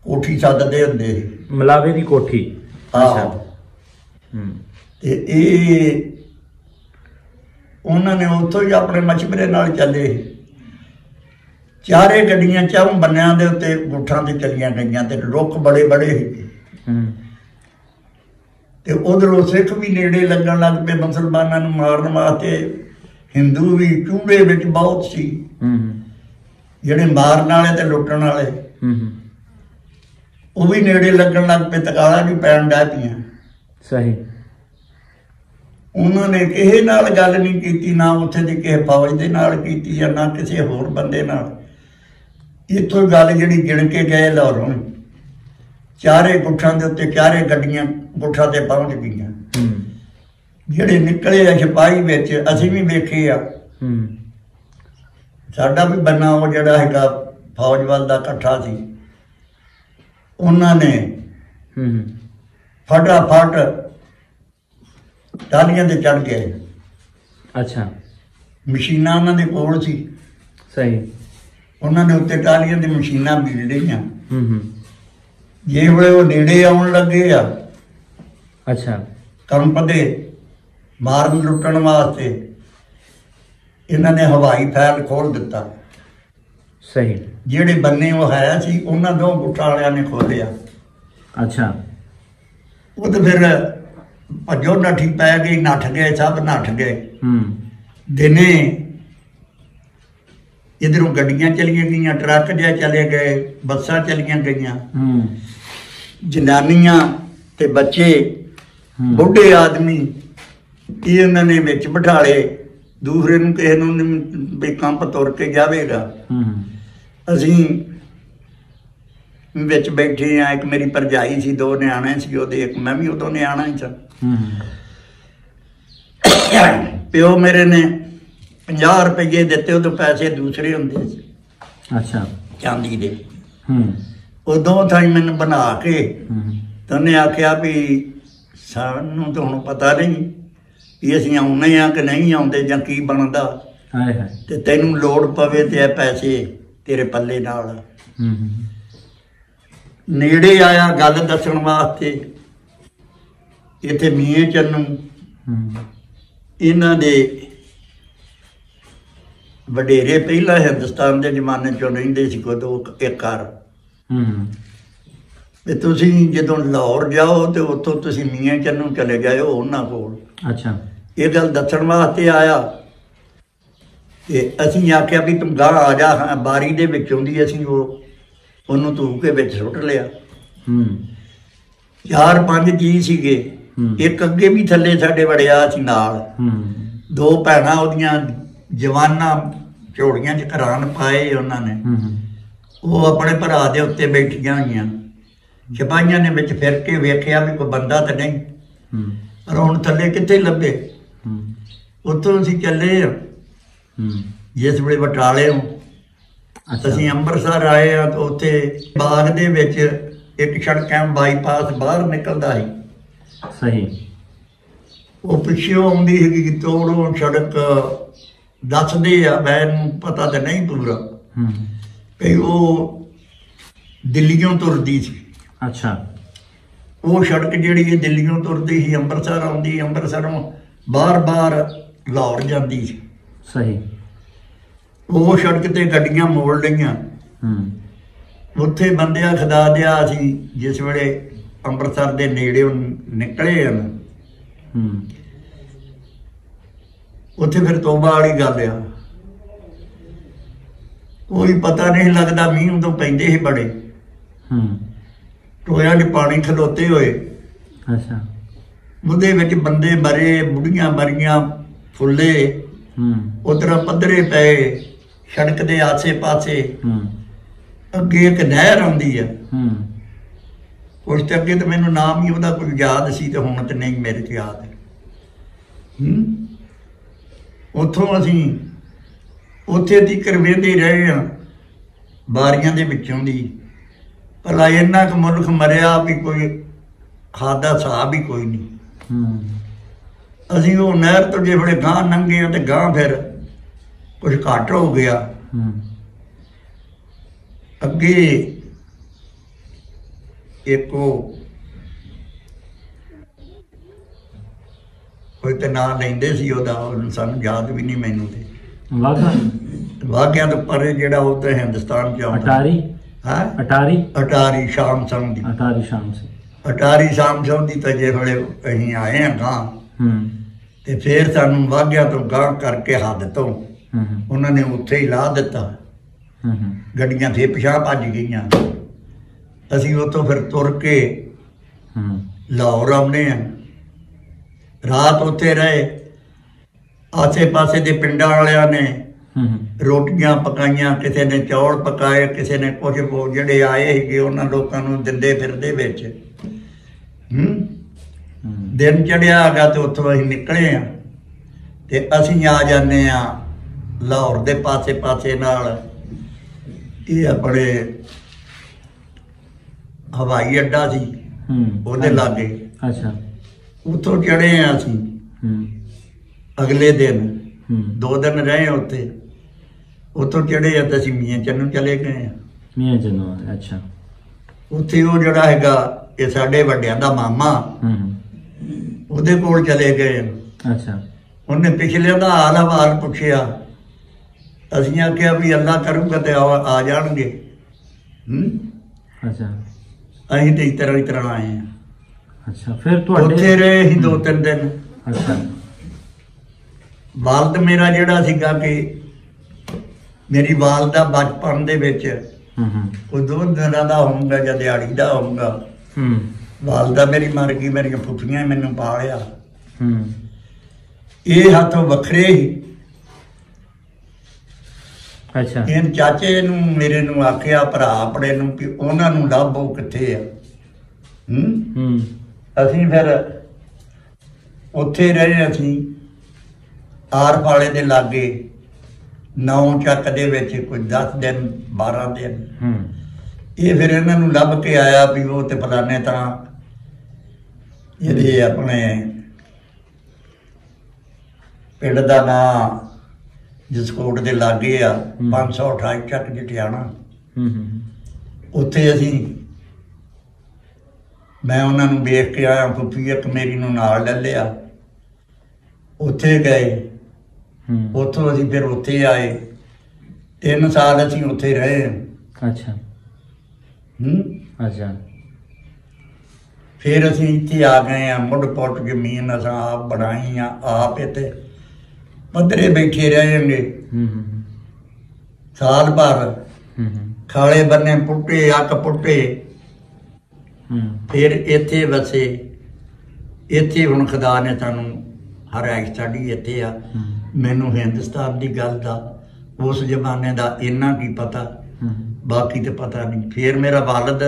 ਕੋਠੀ ਸੱਦਦੇ ਹੁੰਦੇ ਸੀ। ਮਲਾਵੇ ਦੀ ਕੋਠੀ। ਅੱਛਾ। ਤੇ ਇਹ ਉਹਨਾਂ ਨੇ ਉੱਥੋਂ ਹੀ ਆਪਣੇ ਮਸ਼ਵਰੇ ਨਾਲ ਚੱਲੇ। 4 ਗੱਡੀਆਂ 4 ਬੰਨਿਆਂ ਦੇ ਉੱਤੇ ਗੁੱਠਾਂ ਤੇ ਚੱਲੀਆਂ ਗਈਆਂ ਤੇ ਰੁੱਖ ਬੜੇ ਬੜੇ ਸੀ। ਤੇ ਉਧਰੋਂ ਸਿੱਖ ਵੀ ਨੇੜੇ ਲੱਗਣ ਲੱਗ ਪਏ ਮੁਸਲਮਾਨਾਂ ਨੂੰ ਮਾਰਨ ਵਾਸਤੇ। ਹਿੰਦੂ ਵੀ ਚੂੜੇ ਵਿੱਚ ਬਹੁਤ ਸੀ, ਜਿਹੜੇ ਮਾਰਨ ਵਾਲੇ ਤੇ ਲੁੱਟਣ ਵਾਲੇ। ਉਹ ਵੀ ਨੇੜੇ ਲੱਗਣ ਲੱਗ ਪਏ, ਤਕਾਲਾ ਵੀ ਪੈਣ ਡੈ ਪਈਆਂ। ਸਹੀ। ਉਹਨਾਂ ਨੇ ਕਿਸੇ ਨਾਲ ਗੱਲ ਨਹੀਂ ਕੀਤੀ, ਨਾ ਉੱਥੇ ਦੀ ਕਿਸੇ ਫੌਜ ਦੇ ਨਾਲ ਕੀਤੀ ਜਾਂ ਨਾ ਕਿਸੇ ਹੋਰ ਬੰਦੇ ਨਾਲ। ਇੱਥੋਂ ਗੱਲ ਜਿਹੜੀ ਗਿਣ ਕੇ ਗਏ ਲਾਹੌਰੋਂ, 4 ਗੁੱਠਾਂ ਦੇ ਉੱਤੇ 4 ਗੱਡੀਆਂ ਗੁੱਠਾਂ ਤੇ ਪਹੁੰਚ ਗਈਆਂ। ਜਿਹੜੇ ਨਿਕਲੇ ਆ ਸਿਪਾਹੀ ਵਿੱਚ, ਅਸੀਂ ਵੀ ਵੇਖੇ ਆ। ਸਾਡਾ ਵੀ ਬੰਨਾ ਉਹ ਜਿਹੜਾ ਹੈਗਾ ਫੌਜ ਵੱਲ ਦਾ ਇਕੱਠਾ ਸੀ। ਉਹਨਾਂ ਨੇ ਫਟਾਫਟ ਟਾਹਲੀਆਂ ਤੇ ਚੜ੍ਹ ਗਏ। ਅੱਛਾ। ਮਸ਼ੀਨਾਂ ਉਹਨਾਂ ਦੇ ਕੋਲ ਸੀ। ਸਹੀ। ਉਹਨਾਂ ਨੇ ਉੱਤੇ ਟਾਹਲੀਆਂ ਦੀ ਮਸ਼ੀਨਾਂ ਬੀੜ ਲਈਆਂ। ਜੇ ਵੇਲੇ ਉਹ ਨੇੜੇ ਆਉਣ ਲੱਗੇ ਆ, ਅੱਛਾ, ਕੰਪ ਦੇ ਮਾਰਨ ਲੁੱਟਣ ਵਾਸਤੇ, ਇਹਨਾਂ ਨੇ ਹਵਾਈ ਫੈਲ ਖੋਲ ਦਿੱਤਾ। ਸਹੀ। ਜਿਹੜੇ ਬੰਨੇ ਉਹ ਹੈ ਸੀ, ਉਹਨਾਂ 2 ਗੁੱਠਾਂ ਵਾਲਿਆਂ ਨੇ ਖੋਲਿਆ। ਅੱਛਾ। ਉਹ ਤੇ ਫਿਰ ਭੱਜੋ ਨੱਠੀ ਪੈ ਗਈ, ਨੱਠ ਗਏ, ਸਭ ਨੱਠ ਗਏ। ਦਿਨੇ ਇਧਰੋਂ ਗੱਡੀਆਂ ਚਲੀਆਂ ਗਈਆਂ, ਟਰੱਕ ਜਿਹਾ ਚਲੇ ਗਏ, ਬੱਸਾਂ ਚਲੀਆਂ ਗਈਆਂ। ਜਨਾਨੀਆਂ ਤੇ ਬੱਚੇ, ਬੁੱਢੇ ਆਦਮੀ, ਇਹ ਇਹਨਾਂ ਨੇ ਵਿੱਚ ਬਿਠਾ ਲਏ। ਦੂਸਰੇ ਨੂੰ ਕਿਸੇ ਨੂੰ ਵੀ ਕੰਪ ਤੁਰ ਕੇ ਜਾਵੇਗਾ। ਅਸੀਂ ਵਿੱਚ ਬੈਠੇ ਆ। ਇੱਕ ਮੇਰੀ ਭਰਜਾਈ ਸੀ, 2 ਨਿਆਣੇ ਸੀ ਉਹਦੇ, ਇੱਕ ਮੈਂ ਵੀ ਉਦੋਂ ਨਿਆਣਾ ਹੀ ਸਾਂ। ਪਿਓ ਮੇਰੇ ਨੇ 50 ਰੁਪਏ ਦਿੱਤੇ, ਉਦੋਂ ਪੈਸੇ ਦੂਸਰੇ ਹੁੰਦੇ ਸੀ। ਅੱਛਾ। ਚਾਂਦੀ ਦੇ। ਉਦੋਂ ਥਾਈ ਮੈਨੂੰ ਬਣਾ ਕੇ ਤੇ ਉਹਨੇ ਆਖਿਆ ਵੀ ਸਾਨੂੰ ਤਾਂ ਹੁਣ ਪਤਾ ਨਹੀਂ ਵੀ ਅਸੀਂ ਆਉਣੇ ਆ ਕਿ ਨਹੀਂ ਆਉਂਦੇ ਜਾਂ ਕੀ ਬਣਦਾ, ਤੇ ਤੈਨੂੰ ਲੋੜ ਪਵੇ ਤੇ ਇਹ ਪੈਸੇ ਤੇਰੇ ਪੱਲੇ ਨਾਲ। ਨੇੜੇ ਆਇਆ ਗੱਲ ਦੱਸਣ ਵਾਸਤੇ। ਇੱਥੇ ਮੀਆਂ ਚੰਨੂ ਇਹਨਾਂ ਦੇ ਵਡੇਰੇ ਪਹਿਲਾਂ ਹਿੰਦੁਸਤਾਨ ਦੇ ਜ਼ਮਾਨੇ 'ਚੋਂ ਰਹਿੰਦੇ ਸੀ, ਕੋਈ 2 ਇੱਕ ਘਰ। ਤੇ ਤੁਸੀਂ ਜਦੋਂ ਲਾਹੌਰ ਜਾਓ ਤੇ ਉੱਥੋਂ ਤੁਸੀਂ ਮੀਆਂ ਚੰਨੂ ਚਲੇ ਗਏ ਹੋ ਉਹਨਾਂ ਕੋਲ। ਅੱਛਾ। ਇਹ ਗੱਲ ਦੱਸਣ ਵਾਸਤੇ ਆਇਆ ਤੇ ਅਸੀਂ ਆਖਿਆ ਵੀ ਤੂੰ ਗਾਹ ਆ ਜਾ। ਬਾਰੀ ਦੇ ਵਿੱਚ ਆਉਂਦੀ, ਅਸੀਂ ਉਹਨੂੰ ਧੂ ਕੇ ਵਿੱਚ ਸੁੱਟ ਲਿਆ। 4-5 ਜੀ ਸੀਗੇ। ਇੱਕ ਅੱਗੇ ਵੀ ਥੱਲੇ ਸਾਡੇ ਵੜਿਆ ਸੀ ਨਾਲ। 2 ਭੈਣਾਂ ਉਹਦੀਆਂ ਜਵਾਨਾਂ, ਝੋੜੀਆਂ 'ਚ ਘਰਾਨ ਪਾਏ ਉਹਨਾਂ ਨੇ। ਉਹ ਆਪਣੇ ਭਰਾ ਦੇ ਉੱਤੇ ਬੈਠੀਆਂ ਹੋਈਆਂ। ਸਿਪਾਹੀਆਂ ਨੇ ਵਿੱਚ ਫਿਰ ਕੇ ਵੇਖਿਆ ਵੀ ਕੋਈ ਬੰਦਾ ਤਾਂ ਨਹੀਂ, ਪਰ ਹੁਣ ਥੱਲੇ ਕਿੱਥੇ ਲੱਭੇ। ਉੱਥੋਂ ਅਸੀਂ ਚੱਲੇ ਜਿਸ ਵੇਲੇ ਬਟਾਲਿਓਂ ਅਸੀਂ ਅੰਮ੍ਰਿਤਸਰ ਆਏ ਆ। ਤਾਂ ਉੱਥੇ ਬਾਗ ਦੇ ਵਿੱਚ ਇੱਕ ਸੜਕਾਂ ਬਾਈਪਾਸ ਬਾਹਰ ਨਿਕਲਦਾ ਸੀ। ਸਹੀ। ਉਹ ਪਿੱਛੋਂ ਆਉਂਦੀ ਸੀਗੀ ਤੋੜੋਂ ਸੜਕ ਦੱਸਦੇ ਆ, ਮੈਨੂੰ ਪਤਾ ਤਾਂ ਨਹੀਂ ਪੂਰਾ, ਵੀ ਉਹ ਦਿੱਲੀੋਂ ਤੁਰਦੀ ਸੀ। ਅੱਛਾ। ਉਹ ਸੜਕ ਜਿਹੜੀ ਇਹ ਦਿੱਲੀੋਂ ਤੁਰਦੀ ਸੀ, ਅੰਮ੍ਰਿਤਸਰ ਆਉਂਦੀ, ਅੰਮ੍ਰਿਤਸਰੋਂ ਬਾਰ-ਬਾਰ ਲਾਹੌਰ ਜਾਂਦੀ ਸੀ। ਸਹੀ। ਉਹ ਸੜਕ ਤੇ ਗੱਡੀਆਂ ਮੋੜ ਲਈਆਂ। ਉੱਥੇ ਬੰਦਿਆਂ ਖੁਦਾ ਦਿਆ ਸੀ ਜਿਸ ਵੇਲੇ ਅੰਮ੍ਰਿਤਸਰ ਦੇ ਨੇੜੇ ਨਿਕਲੇ ਹਨ। ਉੱਥੇ ਫਿਰ ਤੋਬਾ ਵਾਲੀ ਗੱਲ ਆ, ਕੋਈ ਪਤਾ ਨਹੀਂ ਲੱਗਦਾ, ਮੀਂਹ ਉਦੋਂ ਪੈਂਦੇ ਸੀ ਬੜੇ, ਟੋਇਆਂ 'ਚ ਪਾਣੀ ਖਲੋਤੇ ਹੋਏ। ਅੱਛਾ। ਉਹਦੇ ਵਿੱਚ ਬੰਦੇ ਮਰੇ, ਬੁੜੀਆਂ ਮਰੀਆਂ, ਫੁੱਲੇ ਉਧਰ ਪੱਧਰੇ ਪਏ ਸੜਕ ਦੇ ਆਸੇ ਪਾਸੇ। ਅੱਗੇ ਇੱਕ ਨਹਿਰ ਆਉਂਦੀ ਆ, ਕੁਛ ਤੇ ਅੱਗੇ ਤੇ ਮੈਨੂੰ ਨਾਮ ਹੀ ਉਹਦਾ ਕੋਈ ਯਾਦ ਸੀ ਤੇ ਹੁਣ ਤੇ ਨਹੀਂ ਮੇਰੇ 'ਚ ਯਾਦ। ਉੱਥੋਂ ਅਸੀਂ ਉੱਥੇ ਤੀਕਰ ਵੇਂਦੇ ਰਹੇ ਹਾਂ ਬਾਰੀਆਂ ਦੇ ਵਿੱਚੋਂ ਦੀ, ਭਲਾ ਇੰਨਾ ਕੁ ਮੁਲਕ ਮਰਿਆ ਵੀ ਕੋਈ ਖਾਦਾ ਹਿਸਾਬ ਹੀ ਕੋਈ ਨਹੀਂ। ਅਸੀਂ ਉਹ ਨਹਿਰ ਤੋਂ ਜੇ ਬੜੇ ਗਾਂਹ ਲੰਘੇ ਆ ਤੇ ਗਾਂਹ ਫਿਰ ਕੁਛ ਘੱਟ ਹੋ ਗਿਆ। ਅੱਗੇ ਇੱਕ ਉਹ ਕੋਈ ਤੇ ਨਾਂ ਲੈਂਦੇ ਸੀ ਉਹਦਾ, ਸਾਨੂੰ ਯਾਦ ਵੀ ਨਹੀਂ ਮੈਨੂੰ ਤੇ। ਵਾਘਿਆਂ ਤੋਂ ਪਰੇ ਜਿਹੜਾ ਉਹ ਤੇ ਹਿੰਦੁਸਤਾਨ 'ਚ ਆਉਂਦਾ, ਅਟਾਰੀ ਸ਼ਾਮ ਸਿੰਘ ਦੀ, ਅਟਾਰੀ ਸ਼ਾਮ ਸਿੰਘ ਦੀ। ਤਾਂ ਜੇ ਵੇਲੇ ਅਸੀਂ ਆਏ ਹਾਂ ਗਾਂਹ ਤੇ ਫਿਰ ਸਾਨੂੰ ਵਾਘਿਆਂ ਤੋਂ ਗਾਂਹ ਕਰਕੇ ਹੱਦ ਤੋਂ ਉਹਨਾਂ ਨੇ ਉੱਥੇ ਹੀ ਲਾ ਦਿੱਤਾ। ਗੱਡੀਆਂ ਫਿਰ ਪਿਛਾਂਹ ਭੱਜ ਗਈਆਂ। ਅਸੀਂ ਉੱਥੋਂ ਫਿਰ ਤੁਰ ਕੇ ਲਾਹੌਰ ਆਉਂਦੇ ਹਾਂ। ਰਾਤ ਉੱਥੇ ਰਹੇ। ਆਸੇ ਪਾਸੇ ਦੇ ਪਿੰਡਾਂ ਵਾਲਿਆਂ ਨੇ ਰੋਟੀਆਂ ਪਕਾਈਆਂ, ਕਿਸੇ ਨੇ ਚੌਲ ਪਕਾਏ, ਕਿਸੇ ਨੇ ਕੁਝ ਜਿਹੜੇ ਆਏ ਸੀਗੇ ਉਹਨਾਂ ਲੋਕਾਂ ਨੂੰ ਦਿੰਦੇ ਫਿਰਦੇ ਵਿੱਚ। ਦਿਨ ਚੜਿਆ ਹੈਗਾ ਤੇ ਉੱਥੋਂ ਅਸੀਂ ਨਿਕਲੇ ਹਾਂ ਤੇ ਅਸੀਂ ਆ ਜਾਂਦੇ ਹਾਂ ਲਾਹੌਰ ਦੇ ਪਾਸੇ ਪਾਸੇ ਨਾਲ। ਇਹ ਆਪਣੇ ਹਵਾਈ ਅੱਡਾ ਸੀ ਉਹਦੇ ਲਾਗੇ। ਉੱਥੋਂ ਚੜੇ ਹਾਂ ਅਸੀਂ ਅਗਲੇ ਦਿਨ, 2 ਦਿਨ ਰਹੇ ਉੱਥੇ। ਉੱਥੋਂ ਚੜੇ ਆ ਤਾਂ ਅਸੀਂ ਮੀਆਂ ਚੰਨੂ ਚਲੇ ਗਏ ਹਾਂ। ਅੱਛਾ। ਉੱਥੇ ਉਹ ਜਿਹੜਾ ਹੈਗਾ ਇਹ ਸਾਡੇ ਵੱਡਿਆਂ ਦਾ ਮਾਮਾ, ਉਹਦੇ ਕੋਲ ਚਲੇ ਗਏ। ਅੱਛਾ। ਉਹਨੇ ਪਿਛਲੇ ਦਾ ਹਾਲ ਹਵਾਲ ਪੁੱਛਿਆ। ਅਸੀਂ ਆਖਿਆ ਵੀ ਅੱਲਾ ਕਰੂਗਾ ਤੇ ਆ ਜਾਣਗੇ। ਅੱਛਾ। ਅਸੀਂ ਤੇ ਇਸ ਤਰ੍ਹਾਂ ਆਏ ਹਾਂ। ਅੱਛਾ। ਫਿਰ ਤੁਹਾਡੇ ਉੱਥੇ ਰਹੇ ਸੀ 2-3 ਦਿਨ। ਅੱਛਾ। ਵਾਲਦ ਮੇਰਾ ਜਿਹੜਾ ਸੀਗਾ ਕਿ ਮੇਰੀ ਵਾਲਦਾ ਬਚਪਨ ਦੇ ਵਿੱਚ ਕੋਈ 2 ਦਿਨਾਂ ਦਾ ਹੋਊਗਾ ਜਾਂ ਦਿਹਾੜੀ ਦਾ ਹੋਊਗਾ। ਵਾਲਦਾ ਮੇਰੀ ਮਰ ਗਈ, ਮੇਰੀਆਂ ਫੁੱਫੀਆਂ ਮੈਨੂੰ ਪਾਲਿਆ। ਇਹ ਹੱਥੋਂ ਵੱਖਰੇ ਹੀ। ਅੱਛਾ। ਇਹ ਚਾਚੇ ਨੂੰ ਮੇਰੇ ਨੂੰ ਆਖਿਆ ਭਰਾ ਆਪਣੇ ਨੂੰ ਕਿ ਉਹਨਾਂ ਨੂੰ ਲੱਭੋ ਕਿੱਥੇ ਆ। ਅਸੀਂ ਫਿਰ ਉੱਥੇ ਰਹੇ। ਅਸੀਂ ਆਰ ਵਾਲੇ ਦੇ ਲਾਗੇ 9 ਚੱਕ ਦੇ ਵਿੱਚ ਕੋਈ 10 ਦਿਨ 12 ਦਿਨ। ਇਹ ਫਿਰ ਇਹਨਾਂ ਨੂੰ ਲੱਭ ਕੇ ਆਇਆ ਵੀ ਉਹ ਤੇ ਫਲਾਣੇ ਤਰ੍ਹਾਂ ਇਹਦੇ ਆਪਣੇ ਪਿੰਡ ਦਾ ਨਾਂ ਜਸਕੋਟ ਦੇ ਲਾਗੇ ਆ 528 ਚੱਕ ਜਟਿਆਣਾ। ਉੱਥੇ ਅਸੀਂ ਮੈਂ ਉਹਨਾਂ ਨੂੰ ਵੇਖ ਕੇ ਆਇਆ। ਫੁੱਫੀ ਇੱਕ ਮੇਰੀ ਨੂੰ ਨਾਲ ਲੈ ਲਿਆ। ਉੱਥੇ ਗਏ। ਉੱਥੋਂ ਅਸੀਂ ਫਿਰ ਉੱਥੇ ਆਏ। 3 ਸਾਲ ਅਸੀਂ ਉੱਥੇ ਰਹੇ। ਅੱਛਾ। ਅੱਛਾ। ਫਿਰ ਅਸੀਂ ਇੱਥੇ ਆ ਗਏ ਹਾਂ। ਮੁੱਢ ਪੁੱਟ ਜ਼ਮੀਨ ਅਸਾਂ ਆਪ ਬਣਾਈ ਆ, ਆਪ ਇੱਥੇ ਪੱਧਰੇ ਬੈਠੇ ਰਹੇਂਗੇ ਸਾਲ ਭਰ। ਖਾਲੇ ਬੰਨੇ ਪੁੱਟੇ, ਅੱਕ ਪੁੱਟੇ। ਫਿਰ ਇੱਥੇ ਵਸੇ। ਇੱਥੇ ਹੁਣ ਖੁਦਾ ਨੇ ਸਾਨੂੰ ਹਰਾਇਸ਼ ਸਾਡੀ ਇੱਥੇ ਆ। ਮੈਨੂੰ ਹਿੰਦੁਸਤਾਨ ਦੀ ਗੱਲ ਦਾ ਉਸ ਜ਼ਮਾਨੇ ਦਾ ਇੰਨਾ ਕੀ ਪਤਾ, ਬਾਕੀ ਤੇ ਪਤਾ ਨਹੀਂ। ਫਿਰ ਮੇਰਾ ਵਾਲਦ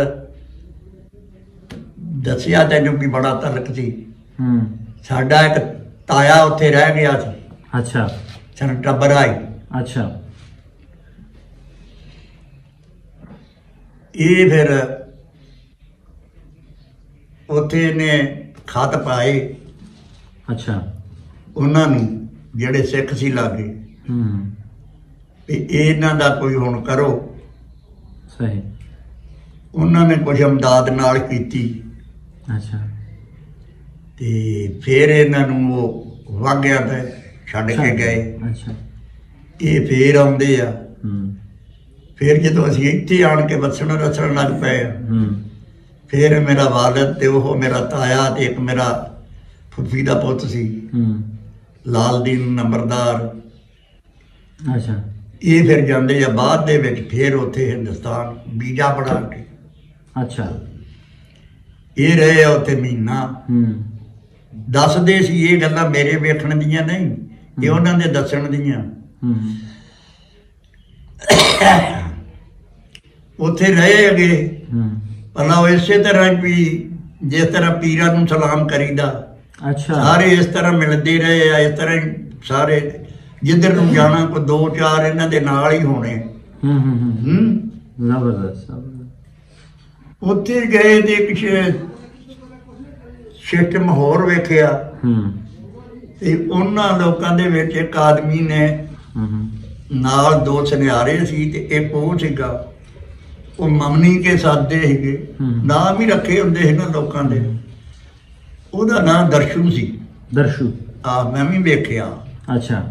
ਦੱਸਿਆ ਤੈਨੂੰ ਵੀ ਬੜਾ ਤਲਕ ਸੀ। ਸਾਡਾ ਇੱਕ ਤਾਇਆ ਉੱਥੇ ਰਹਿ ਗਿਆ ਸੀ। ਅੱਛਾ। ਟੱਬਰ ਆਈ। ਅੱਛਾ। ਇਹ ਫਿਰ ਉੱਥੇ ਨੇ ਖਤ ਪਾਏ। ਅੱਛਾ। ਉਹਨਾਂ ਨੂੰ ਜਿਹੜੇ ਸਿੱਖ ਸੀ ਲਾਗੇ। ਵੀ ਇਹਨਾਂ ਦਾ ਕੋਈ ਹੁਣ ਕਰੋ। ਸਹੀ। ਉਹਨਾਂ ਨੇ ਕੁਝ ਅਮਦਾਦ ਨਾਲ ਕੀਤੀ। ਅੱਛਾ। ਤੇ ਫਿਰ ਇਹਨਾਂ ਨੂੰ ਉਹ ਵਾਘਿਆਂ ਤੇ ਛੱਡ ਕੇ ਗਏ। ਅੱਛਾ। ਇਹ ਫੇਰ ਆਉਂਦੇ ਆ। ਫਿਰ ਜਦੋਂ ਅਸੀਂ ਇੱਥੇ ਆਣ ਕੇ ਵਸਣ ਰਸਣ ਲੱਗ ਪਏ, ਫਿਰ ਮੇਰਾ ਵਾਲਦ ਤੇ ਉਹ ਮੇਰਾ ਤਾਇਆ ਤੇ ਇੱਕ ਮੇਰਾ ਫੁੱਫੀ ਦਾ ਪੁੱਤ ਸੀ ਲਾਲਦੀਨ ਨੰਬਰਦਾਰ। ਅੱਛਾ। ਇਹ ਫਿਰ ਜਾਂਦੇ ਆ ਬਾਅਦ ਦੇ ਵਿੱਚ ਫਿਰ ਉੱਥੇ ਹਿੰਦੁਸਤਾਨ ਵੀਜ਼ਾ ਬਣਾ ਕੇ। ਅੱਛਾ। ਇਹ ਰਹੇ ਆ ਉੱਥੇ ਮਹੀਨਾ। ਦੱਸਦੇ ਸੀ ਇਹ ਗੱਲਾਂ ਮੇਰੇ ਵੇਖਣ ਦੀਆਂ ਨਹੀਂ, ਇਹ ਉਹਨਾਂ ਦੇ ਦੱਸਣ ਦੀਆਂ। ਉੱਥੇ ਰਹੇ ਅਗੇ ਭਲਾ ਉਹ ਇਸੇ ਤਰ੍ਹਾਂ ਵੀ ਜਿਸ ਤਰ੍ਹਾਂ ਪੀਰਾਂ ਨੂੰ ਸਲਾਮ ਕਰੀਦਾ। ਅੱਛਾ। ਸਾਰੇ ਇਸ ਤਰ੍ਹਾਂ ਮਿਲਦੇ ਰਹੇ ਆ, ਇਸ ਤਰ੍ਹਾਂ ਹੀ ਸਾਰੇ ਜਿੱਧਰ ਨੂੰ ਜਾਣਾ ਕੋਈ 2-4 ਇਹਨਾਂ ਦੇ ਨਾਲ ਹੀ ਹੋਣੇ। ਜ਼ਬਰਦਸਤ। ਉੱਥੇ ਗਏ ਤੇ ਇੱਕ ਸਿਸਟਮ ਹੋਰ ਵੇਖਿਆ ਤੇ ਉਹਨਾਂ ਲੋਕਾਂ ਦੇ ਵਿੱਚ ਇੱਕ ਆਦਮੀ ਨੇ ਨਾਲ 2 ਸੁਨਿਆਰੇ ਸੀ ਤੇ ਇੱਕ ਉਹ ਸੀਗਾ, ਉਹ ਮਮਨੀ ਕੇ ਸਾਦੇ ਸੀਗੇ, ਨਾਮ ਹੀ ਰੱਖੇ ਹੁੰਦੇ ਸੀ ਨਾ ਲੋਕਾਂ ਦੇ। ਉਹਦਾ ਨਾਮ ਦਰਸ਼ੂ ਸੀ। ਦਰਸ਼ੂ? ਮੈਂ ਵੀ ਵੇਖਿਆ। ਅੱਛਾ।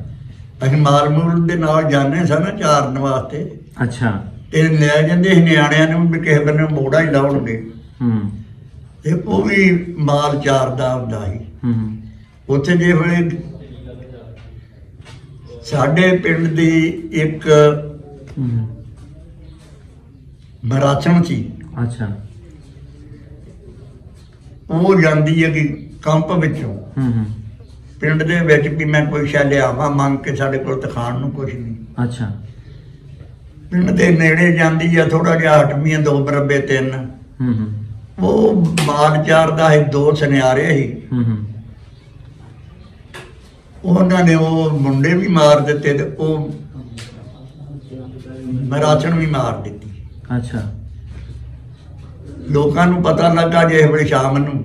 ਅਸੀਂ ਮਾਲ ਮੂਲ ਦੇ ਨਾਲ ਜਾਂਦੇ ਸਾਂ ਨਾ ਚਾਰਨ ਵਾਸਤੇ। ਅੱਛਾ। ਤੇ ਲੈ ਜਾਂਦੇ ਸੀ ਨਿਆਣਿਆਂ ਨੂੰ ਵੀ ਕਿਸੇ ਬੰਨੇ ਮੋੜਾ ਹੀ ਲਾਉਣਗੇ ਤੇ ਉਹ ਵੀ ਮਾਲ ਚਾਰਦਾ ਹੁੰਦਾ ਸੀ। ਉੱਥੇ ਜੇ ਵੇਲੇ ਸਾਡੇ ਪਿੰਡ ਦੀ ਇੱਕ ਮਰਾਸਣ ਸੀ। ਅੱਛਾ। ਉਹ ਜਾਂਦੀ ਹੈ ਕਿ ਕੰਪ ਵਿੱਚੋਂ ਪਿੰਡ ਦੇ ਵਿੱਚ ਵੀ ਮੈਂ ਕੋਈ ਸ਼ੈ ਲਿਆਵਾਂ ਮੰਗ ਕੇ, ਸਾਡੇ ਕੋਲ ਤਾਂ ਖਾਣ ਨੂੰ ਕੁਛ ਨਹੀਂ। ਅੱਛਾ। ਪਿੰਡ ਦੇ ਨੇੜੇ ਜਾਂਦੀ ਆ, ਥੋੜਾ ਜਿਹਾ ਹਟਵੀਆਂ 2 ਬਰੱਬੇ 3। ਉਹ ਮਾਲ ਚਾਰਦਾ ਸੀ, 2 ਸੁਨਿਆਰੇ ਸੀ। ਉਹਨਾਂ ਨੇ ਉਹ ਮੁੰਡੇ ਵੀ ਮਾਰ ਦਿੱਤੇ ਤੇ ਉਹ ਮਰਾਸਣ ਵੀ ਮਾਰ ਦਿੱਤੀ। ਅੱਛਾ। ਲੋਕਾਂ ਨੂੰ ਪਤਾ ਲੱਗਾ ਜਿਸ ਵੇਲੇ ਸ਼ਾਮ ਨੂੰ।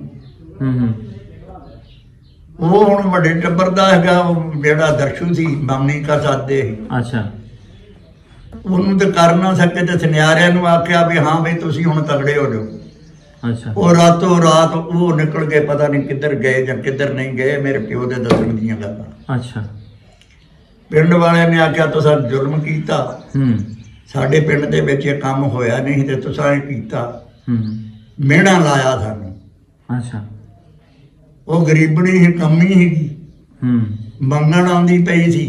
ਉਹ ਹੁਣ ਵੱਡੇ ਟੱਬਰ ਦਾ ਹੈਗਾ, ਉਹ ਜਿਹੜਾ ਦਰਸ਼ੂ ਸੀ ਮਮਨੀ ਕਾ ਸਾਦੇ। ਅੱਛਾ। ਉਹਨੂੰ ਤੇ ਕਰ ਨਾ ਸਕੇ ਤੇ ਸੁਨਿਆਰਿਆਂ ਨੂੰ ਆਖਿਆ ਵੀ ਹਾਂ ਬਈ ਤੁਸੀਂ ਹੁਣ ਤਗੜੇ ਹੋ ਜਾਓ। ਅੱਛਾ। ਉਹ ਰਾਤੋਂ ਰਾਤ ਉਹ ਨਿਕਲ ਗਏ, ਪਤਾ ਨਹੀਂ ਕਿੱਧਰ ਗਏ ਜਾਂ ਕਿੱਧਰ ਨਹੀਂ ਗਏ, ਮੇਰੇ ਪਿਓ ਦੇ ਦੱਸਣ ਦੀਆਂ ਗੱਲਾਂ। ਅੱਛਾ। ਪਿੰਡ ਵਾਲਿਆਂ ਨੇ ਆਖਿਆ ਤੁਸੀਂ ਜ਼ੁਲਮ ਕੀਤਾ, ਸਾਡੇ ਪਿੰਡ ਦੇ ਵਿੱਚ ਇਹ ਕੰਮ ਹੋਇਆ ਨਹੀਂ ਤੇ ਤੁਸੀਂ ਇਹ ਕੀਤਾ, ਮਿਹਣਾ ਲਾਇਆ ਸਾਨੂੰ। ਅੱਛਾ। ਉਹ ਗਰੀਬਣੀ ਸੀ, ਕਮੀ ਸੀਗੀ, ਮੰਗਣ ਆਉਂਦੀ ਪਈ ਸੀ,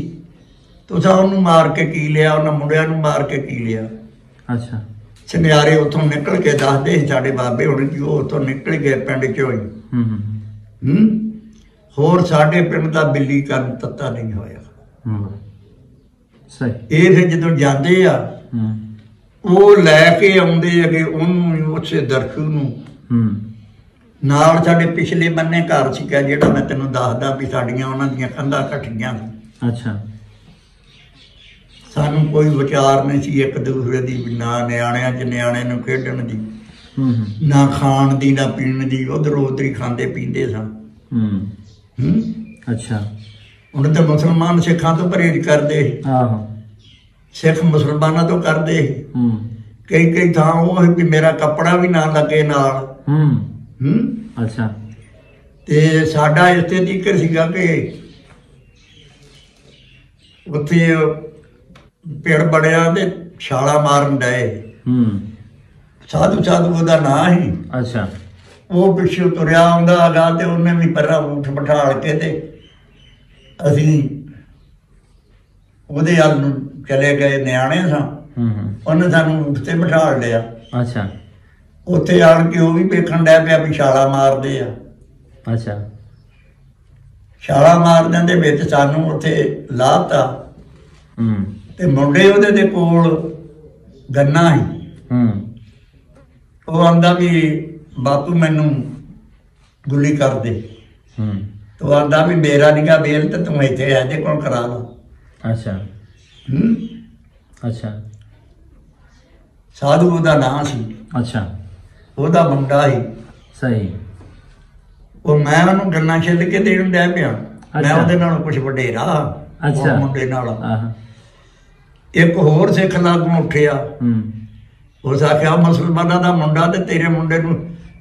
ਤੁਸੀਂ ਉਹਨੂੰ ਮਾਰ ਕੇ ਕੀ ਲਿਆ, ਉਹਨਾਂ ਮੁੰਡਿਆਂ ਨੂੰ ਮਾਰ ਕੇ ਕੀ ਲਿਆ। ਅੱਛਾ। ਸੁਨਿਆਰੇ ਉੱਥੋਂ ਨਿਕਲ ਕੇ ਦੱਸਦੇ ਸੀ ਸਾਡੇ ਬਾਬੇ ਹੁਣ ਕਿ ਉਹ ਉੱਥੋਂ ਨਿਕਲ ਗਏ ਪਿੰਡ ਚੋਂ ਹੀ। ਹੋਰ ਸਾਡੇ ਪਿੰਡ ਦਾ ਬਿੱਲੀ ਕਰਨ ਤੱਤਾ ਨਹੀਂ ਹੋਇਆ। ਇਹ ਫਿਰ ਜਦੋਂ ਜਾਂਦੇ ਆ ਉਹ ਲੈ ਕੇ ਆਉਂਦੇ ਅਗੇ ਉਹਨੂੰ, ਉਸੇ ਦਰਸ਼ੂ ਨੂੰ। ਨਾਲ ਸਾਡੇ ਪਿਛਲੇ ਬੰਨੇ ਘਰ ਸੀਗਾ ਜਿਹੜਾ ਮੈਂ ਤੈਨੂੰ ਦੱਸਦਾ ਵੀ ਸਾਡੀਆਂ ਉਹਨਾਂ ਦੀਆਂ ਕੰਧਾਂ ਇਕੱਠੀਆਂ ਸੀ। ਅੱਛਾ। ਸਾਨੂੰ ਕੋਈ ਵਿਚਾਰ ਨਹੀਂ ਸੀ ਇੱਕ ਦੂਸਰੇ ਦੀ, ਨਾ ਨਿਆਣਿਆਂ 'ਚ ਨਿਆਣੇ ਨੂੰ ਖੇਡਣ ਦੀ, ਨਾ ਖਾਣ ਦੀ, ਨਾ ਪੀਣ ਦੀ। ਉਧਰ ਉਧਰ ਹੀ ਖਾਂਦੇ ਪੀਂਦੇ ਸਨ। ਅੱਛਾ। ਹੁਣ ਤਾਂ ਮੁਸਲਮਾਨ ਸਿੱਖਾਂ ਤੋਂ ਪਰਹੇਜ਼ ਕਰਦੇ ਸੀ। ਸਿੱਖ ਮੁਸਲਮਾਨਾਂ ਤੋਂ ਕਰਦੇ ਸੀ। ਕਈ ਥਾਂ ਉਹ ਵੀ ਮੇਰਾ ਕੱਪੜਾ ਵੀ ਨਾ ਲੱਗੇ ਨਾਲ। ਅੱਛਾ। ਤੇ ਸਾਡਾ ਇਸੇ ਤੀਕਰ ਸੀਗਾ ਕਿ ਉੱਥੇ ਪਿੰਡ ਬੜਿਆ ਤੇ ਛਾਲਾ ਮਾਰਨ ਡਏ। ਸਾਧੂ ਉਹਦਾ ਨਾਂ ਸੀ। ਅੱਛਾ। ਉਹ ਪਿੱਛੇ ਤੁਰਿਆ ਆਉਂਦਾ ਹੈਗਾ ਤੇ ਉਹਨੇ ਵੀ ਪਹਿਲਾਂ ਊਠ ਬਿਠਾਲ ਕੇ ਤੇ ਅਸੀਂ ਉਹਦੇ ਵੱਲ ਨੂੰ ਚਲੇ ਗਏ। ਨਿਆਣੇ ਸਾਂ, ਉਹਨੇ ਸਾਨੂੰ ਊਠ ਤੇ ਬਿਠਾਲ ਲਿਆ। ਅੱਛਾ। ਉੱਥੇ ਆਣ ਕੇ ਉਹ ਵੀ ਵੇਖਣ ਡਿਆ ਪਿਆ ਵੀ ਛਾਲਾ ਮਾਰਦੇ ਆ। ਅੱਛਾ। ਛਾਲਾ ਮਾਰਦਿਆਂ ਦੇ ਵਿੱਚ ਸਾਨੂੰ ਉੱਥੇ ਲਾਤਾ ਤੇ ਮੁੰਡੇ ਉਹਦੇ ਦੇ ਕੋਲ ਗੰਨਾ ਸੀ। ਉਹ ਆਂਦਾ ਵੀ ਬਾਪੂ ਮੈਨੂੰ ਗੁੱਲੀ ਕਰ ਦੇ। ਤੂੰ ਆਂਦਾ ਵੀ ਮੇਰਾ ਨਿਗਾ ਬੇਲ ਤੇ ਤੂੰ ਇੱਥੇ ਇਹਦੇ ਕੋਲ ਕਰਾ ਲਾ। ਅੱਛਾ। ਅੱਛਾ। ਸਾਧੂ ਉਹਦਾ ਨਾਂ ਸੀ। ਅੱਛਾ। ਉਹਦਾ ਮੁੰਡਾ ਸੀ। ਸਹੀ। ਉਹ ਮੈਂ ਉਹਨੂੰ ਗੰਨਾ ਛਿੱਲ ਕੇ ਦੇਣ ਡਿਆ ਪਿਆ। ਮੈਂ ਉਹਦੇ ਨਾਲ ਕੁਛ ਵਡੇਰਾ। ਅੱਛਾ। ਉਹ ਮੁੰਡੇ ਨਾਲ ਆਹ ਇੱਕ ਹੋਰ ਸਿੱਖ ਲਾਗੋਂ ਉੱਠਿਆ, ਉਸ ਆਖਿਆ ਮੁਸਲਮਾਨਾਂ ਦਾ ਮੁੰਡਾ ਤੇ ਤੇਰੇ ਮੁੰਡੇ ਨੂੰ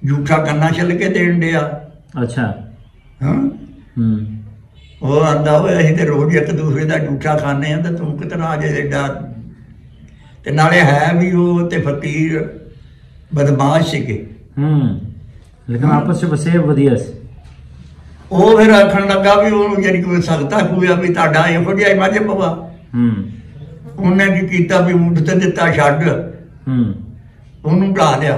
ਝੂਠਾ ਕੰਨਾ ਛਿੱਲ ਕੇ ਦੇਣ ਡਿਆ। ਅੱਛਾ। ਹਾਂ ਉਹ ਆਂਦਾ ਹੋਇਆ ਅਸੀਂ ਤੇ ਰੋਜ਼ ਇੱਕ ਦੂਸਰੇ ਦਾ ਝੂਠਾ ਖਾਂਦੇ ਆ ਤੇ ਤੂੰ ਕਿਤਨਾ ਅਜੇ ਏਡਾ, ਤੇ ਨਾਲੇ ਹੈ ਵੀ ਉਹ ਤੇ ਫਕੀਰ ਬਦਮਾਸ਼ ਸੀਗੇ। ਲੇਕਿਨ ਆਪਸ ਚ ਵਸੇ ਵਧੀਆ ਸੀ। ਉਹ ਫਿਰ ਆਖਣ ਲੱਗਾ ਵੀ ਉਹਨੂੰ ਜਿਹੜੀ ਕੋਈ ਸਖਤਾ ਹੋਇਆ ਵੀ ਤੁਹਾਡਾ ਇਹੋ ਜਿਹਾ ਮਜ਼ਹਬ ਵਾ। ਉਹਨੇ ਕੀ ਕੀਤਾ ਵੀ ਊਠ ਤੇ ਦਿੱਤਾ ਛੱਡ, ਉਹਨੂੰ ਢਾ ਲਿਆ।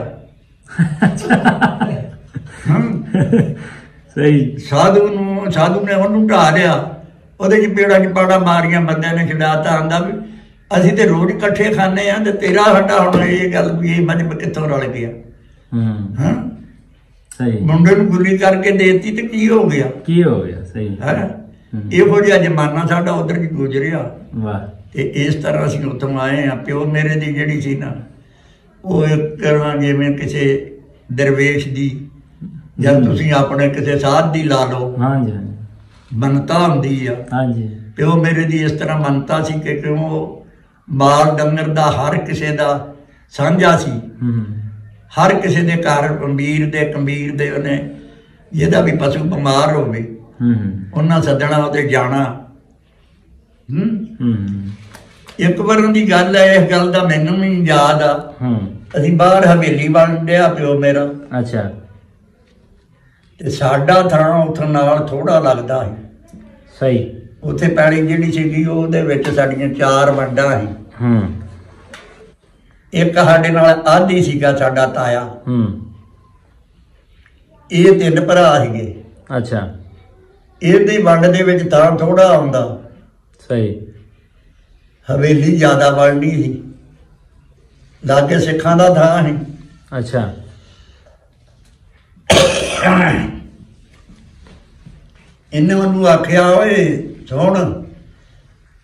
ਸਹੀ। ਸਾਧੂ ਨੇ ਉਹਨੂੰ ਢਾ ਲਿਆ, ਉਹਦੇ ਚ ਪੇੜਾ ਚ ਪਾੜਾ ਮਾਰੀਆਂ, ਬੰਦਿਆਂ ਨੇ ਛਡਾਤਾ। ਆਂਦਾ ਵੀ ਅਸੀਂ ਤੇ ਰੋਜ਼ ਇਕੱਠੇ ਖਾਂਦੇ ਆ ਤੇ ਤੇਰਾ ਸਾਡਾ ਹੁਣ ਇਹ ਗੱਲ ਵੀ ਇਹ ਮਜ਼ਹਬ ਕਿੱਥੋਂ ਰਲ ਗਿਆ। ਹਾਂ ਸਹੀ। ਮੁੰਡੇ ਨੂੰ ਗੁੱਲੀ ਕਰਕੇ ਦੇਤੀ ਤੇ ਕੀ ਹੋ ਗਿਆ? ਕੀ ਹੋ ਗਿਆ? ਸਹੀ ਹੈ। ਇਹੋ ਜਿਹਾ ਜ਼ਮਾਨਾ ਸਾਡਾ ਉਧਰ ਵੀ ਗੁਜ਼ਰਿਆ। ਵਾਹ। ਤੇ ਇਸ ਤਰ੍ਹਾਂ ਅਸੀਂ ਉੱਥੋਂ ਆਏ ਆ। ਪਿਓ ਮੇਰੇ ਦੀ ਜਿਹੜੀ ਸੀ ਨਾ, ਉਹ ਇੱਕ ਤਰ੍ਹਾਂ ਜਿਵੇਂ ਕਿਸੇ ਦਰਵੇਸ਼ ਦੀ ਜਾਂ ਤੁਸੀਂ ਆਪਣੇ ਕਿਸੇ ਸਾਧ ਦੀ ਲਾ ਲਓ, ਹਾਂਜੀ, ਮੰਨਤਾ ਹੁੰਦੀ ਆ। ਹਾਂਜੀ। ਪਿਓ ਮੇਰੇ ਦੀ ਇਸ ਤਰ੍ਹਾਂ ਮੰਨਤਾ ਸੀ ਕਿ ਕਿਉਂ ਮਾਲ ਡੰਗਰ ਦਾ ਹਰ ਕਿਸੇ ਦਾ ਸਾਂਝਾ ਸੀ। ਹਰ ਕਿਸੇ ਦੇ ਘਰ ਅਮੀਰ ਦੇ ਕਮੀਰ ਦੇ ਉਹਨੇ ਜਿਹਦਾ ਵੀ ਪਸ਼ੂ ਬਿਮਾਰ ਹੋਵੇ ਉਹਨਾਂ ਸੱਦਣਾ, ਉਹਦੇ ਜਾਣਾ। ਇੱਕ ਵਾਰ ਦੀ ਗੱਲ ਹੈ, ਇਸ ਗੱਲ ਦਾ ਮੈਨੂੰ ਵੀ ਯਾਦ ਆ। ਅਸੀਂ ਬਾਹਰ ਹਵੇਲੀ ਬਣ ਡਿਆ ਪਿਓ ਮੇਰਾ। ਅੱਛਾ। ਤੇ ਸਾਡਾ ਥਾਂ ਉੱਥੋਂ ਨਾਲ ਥੋੜਾ ਲੱਗਦਾ ਸੀ। ਸਹੀ। ਉੱਥੇ ਪੈਲੀ ਜਿਹੜੀ ਸੀਗੀ ਉਹਦੇ ਵਿੱਚ ਸਾਡੀਆਂ 4 ਵੰਡਾਂ ਸੀ। ਇੱਕ ਸਾਡੇ ਨਾਲ ਆਧੀ ਸੀਗਾ ਸਾਡਾ ਤਾਇਆ। ਇਹ 3 ਭਰਾ ਸੀਗੇ। ਅੱਛਾ। ਇਹਦੀ ਵੰਡ ਦੇ ਵਿੱਚ ਤਾਂ ਥੋੜਾ ਆਉਂਦਾ। ਸਹੀ। ਹਵੇਲੀ ਜ਼ਿਆਦਾ ਬਣਨੀ ਸੀ, ਲਾਗੇ ਸਿੱਖਾਂ ਦਾ ਥਾਂ ਸੀ। ਅੱਛਾ। ਇਹਨੇ ਉਹਨੂੰ ਆਖਿਆ, ਓਏ ਸੁਣ,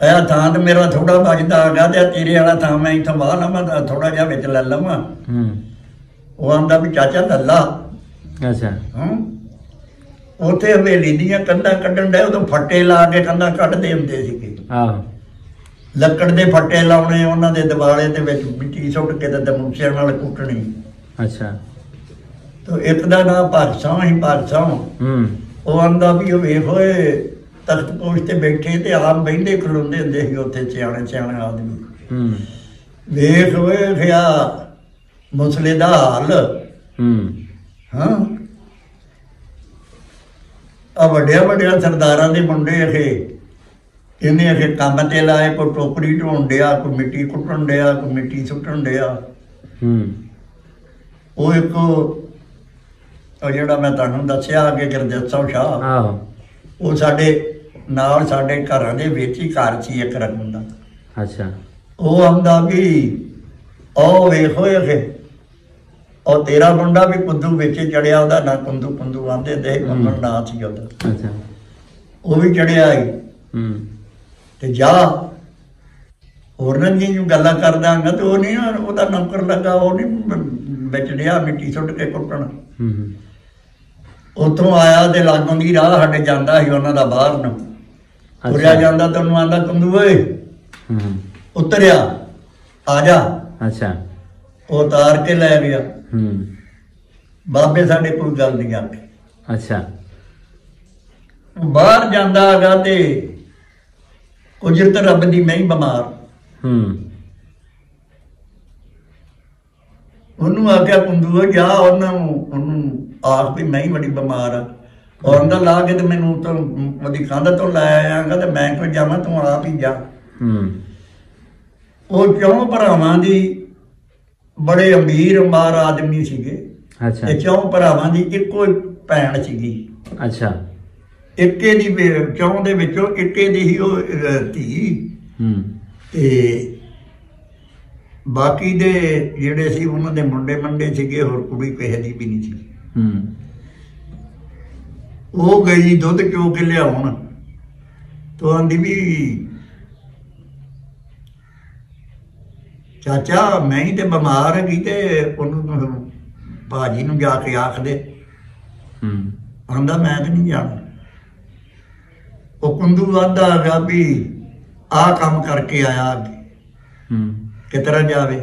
ਇਹ ਥਾਂ ਤੇ ਮੇਰਾ ਥੋੜਾ ਬਚਦਾ ਆ ਗਿਆ ਤੇ ਤੇਰੇ ਵਾਲਾ ਥਾਂ ਮੈਂ ਇੱਥੋਂ ਬਾਹਰ ਲਵਾਂ, ਥੋੜਾ ਜਿਹਾ ਵਿੱਚ ਲੈ ਲਵਾਂ। ਉਹ ਆਂਦਾ ਵੀ ਚਾਚਾ ਲੱਲਾ। ਅੱਛਾ। ਉੱਥੇ ਹਵੇਲੀ ਦੀਆਂ ਕੰਧਾਂ ਕੱਢਣ ਡਏ, ਉਦੋਂ ਫੱਟੇ ਲਾ ਕੇ ਕੰਧਾਂ ਕੱਢਦੇ ਹੁੰਦੇ ਸੀਗੇ। ਲੱਕੜ ਦੇ ਫੱਟੇ ਲਾਉਣੇ, ਉਹਨਾਂ ਦੇ ਦਿਵਾਲੇ ਦੇ ਵਿੱਚ ਮਿੱਟੀ ਸੁੱਟ ਕੇ ਤੇ ਦਮੂਸਿਆਂ ਨਾਲ ਕੁੱਟਣੀ। ਅੱਛਾ। ਤੇ ਇੱਕ ਦਾ ਨਾਂ ਭਗਤ ਸੀ, ਭਗਤ। ਉਹ ਆਂਦਾ ਵੀ ਉਹ ਵੇਖ ਹੋਏ ਤਖਤ ਪੋਸ਼ ਤੇ ਬੈਠੇ ਤੇ ਆਮ ਬਹਿੰਦੇ ਖਲੋਂਦੇ ਹੁੰਦੇ ਸੀ ਉੱਥੇ ਸਿਆਣੇ ਆਦਮੀ। ਵੇਖ ਹੋਏ ਖਿਆ ਮੁਸਲੇ ਦਾ ਹਾਲ। ਹਾਂ। ਆ ਵੱਡਿਆਂ ਸਰਦਾਰਾਂ ਦੇ ਮੁੰਡੇ ਅਖੇ ਇਹਨੇ ਅਖੇ ਕੰਮ ਤੇ ਲਾਏ, ਕੋਈ ਟੋਕਰੀ ਢੋਣ ਡਿਆ, ਕੋਈ ਮਿੱਟੀ ਕੁੱਟਣ ਡਿਆ, ਕੋਈ ਮਿੱਟੀ ਸੁੱਟਣ ਡਿਆ। ਉਹ ਇੱਕ ਉਹ ਜਿਹੜਾ ਮੈਂ ਤੁਹਾਨੂੰ ਦੱਸਿਆ ਕਿ ਗੁਰਦੇਵ ਸ਼ਾਹ, ਉਹ ਸਾਡੇ ਨਾਲ ਸਾਡੇ ਘਰਾਂ ਦੇ ਵਿੱਚ ਹੀ ਘਰ ਸੀ ਇੱਕ ਰਕਮ ਦਾ। ਅੱਛਾ। ਉਹ ਆਂਦਾ ਵੀ ਉਹ ਵੇਖੋ ਅਖੇ ਉਹ ਤੇਰਾ ਮੁੰਡਾ ਵੀ ਕੁੰਦੂ ਵਿੱਚ ਚੜਿਆ, ਉਹਦਾ ਨਾਂ ਕੁੰਦੂ ਆਂਦੇ ਦੇ, ਕੁੰਦਨ ਨਾਂ ਸੀ ਉਹਦਾ। ਅੱਛਾ। ਉਹ ਵੀ ਚੜਿਆ ਸੀ ਤੇ ਜਾ ਹੋਰ ਨਾ ਜੀ ਗੱਲਾਂ ਕਰਦਾ ਗਾ ਤੇ ਉਹ ਨਹੀਂ ਉਹਦਾ ਨੌਕਰ ਲੱਗਾ, ਉਹ ਨਹੀਂ ਵਿੱਚ ਡਿਆ ਮਿੱਟੀ ਸੁੱਟ ਕੇ ਕੁੱਟਣ। ਉੱਥੋਂ ਆਇਆ ਤੇ ਲਾਗੋਂ ਦੀ ਰਾਹ ਸਾਡੇ ਜਾਂਦਾ ਸੀ ਉਹਨਾਂ ਦਾ ਬਾਹਰ ਨੂੰ ਤੁਰਿਆ ਜਾਂਦਾ, ਤੈਨੂੰ ਆਂਦਾ ਕੁੰਦੂ ਓਏ ਉਤਰਿਆ ਆ ਜਾ। ਅੱਛਾ। ਉਹ ਉਤਾਰ ਕੇ ਲੈ ਗਿਆ। ਬਾਬੇ ਸਾਡੇ ਕੋਈ ਗੱਲ ਨਹੀਂ ਆਖੀ। ਅੱਛਾ। ਬਾਹਰ ਜਾਂਦਾ ਹੈਗਾ ਤੇ ਕੁਦਰਤ ਰੱਬ ਦੀ ਮੈਂ ਹੀ ਬਿਮਾਰ। ਉਹਨੂੰ ਆਖਿਆ ਕੁੰਦੂ ਜਾ ਉਹਨੂੰ ਆਖ ਵੀ ਮੈਂ ਹੀ ਬੜੀ ਬਿਮਾਰ ਆ। ਔਰ ਲਾ ਕੇ ਤੇ ਮੈਨੂੰ ਤੋਂ ਉਹਦੀ ਕੰਧ ਤੋਂ ਲੈ ਆਇਆਗਾ ਤੇ ਮੈਂ ਕੋਈ ਜਾਵਾਂ, ਤੂੰ ਆਪ ਹੀ ਜਾ। ਉਹ 4 ਭਰਾਵਾਂ ਦੀ ਬੜੇ ਅਮੀਰ ਮਾਰ ਆਦਮੀ ਸੀਗੇ। ਅੱਛਾ। ਇਹ 4 ਭਰਾਵਾਂ ਦੀ ਇੱਕੋ ਹੀ ਭੈਣ ਸੀਗੀ। ਅੱਛਾ। ਇੱਕੇ ਦੀ 4 ਦੇ ਵਿੱਚੋਂ ਇੱਕੇ ਦੀ ਹੀ ਉਹ ਧੀ। ਤੇ ਬਾਕੀ ਦੇ ਜਿਹੜੇ ਸੀ ਉਹਨਾਂ ਦੇ ਮੁੰਡੇ ਸੀਗੇ, ਹੋਰ ਕੁੜੀ ਕਿਸੇ ਦੀ ਵੀ ਨਹੀਂ ਸੀ। ਉਹ ਗਈ ਦੁੱਧ ਚੋ ਕੇ ਲਿਆਉਣ ਤੋਂ ਆਂਦੀ ਵੀ ਚਾਚਾ ਮੈਂ ਹੀ ਤੇ ਬਿਮਾਰ ਹੈਗੀ ਤੇ ਉਹਨੂੰ ਭਾਜੀ ਨੂੰ ਜਾ ਕੇ ਆਖ ਦੇ। ਆਂਦਾ ਮੈਂ ਤੇ ਨਹੀਂ ਜਾਣਾ। ਉਹ ਕੁੰਦੂ ਵਾਦਾ ਹੈਗਾ ਵੀ ਆਹ ਕੰਮ ਕਰਕੇ ਆਇਆ ਅੱਗੇ ਕਿਸ ਤਰ੍ਹਾਂ ਜਾਵੇ।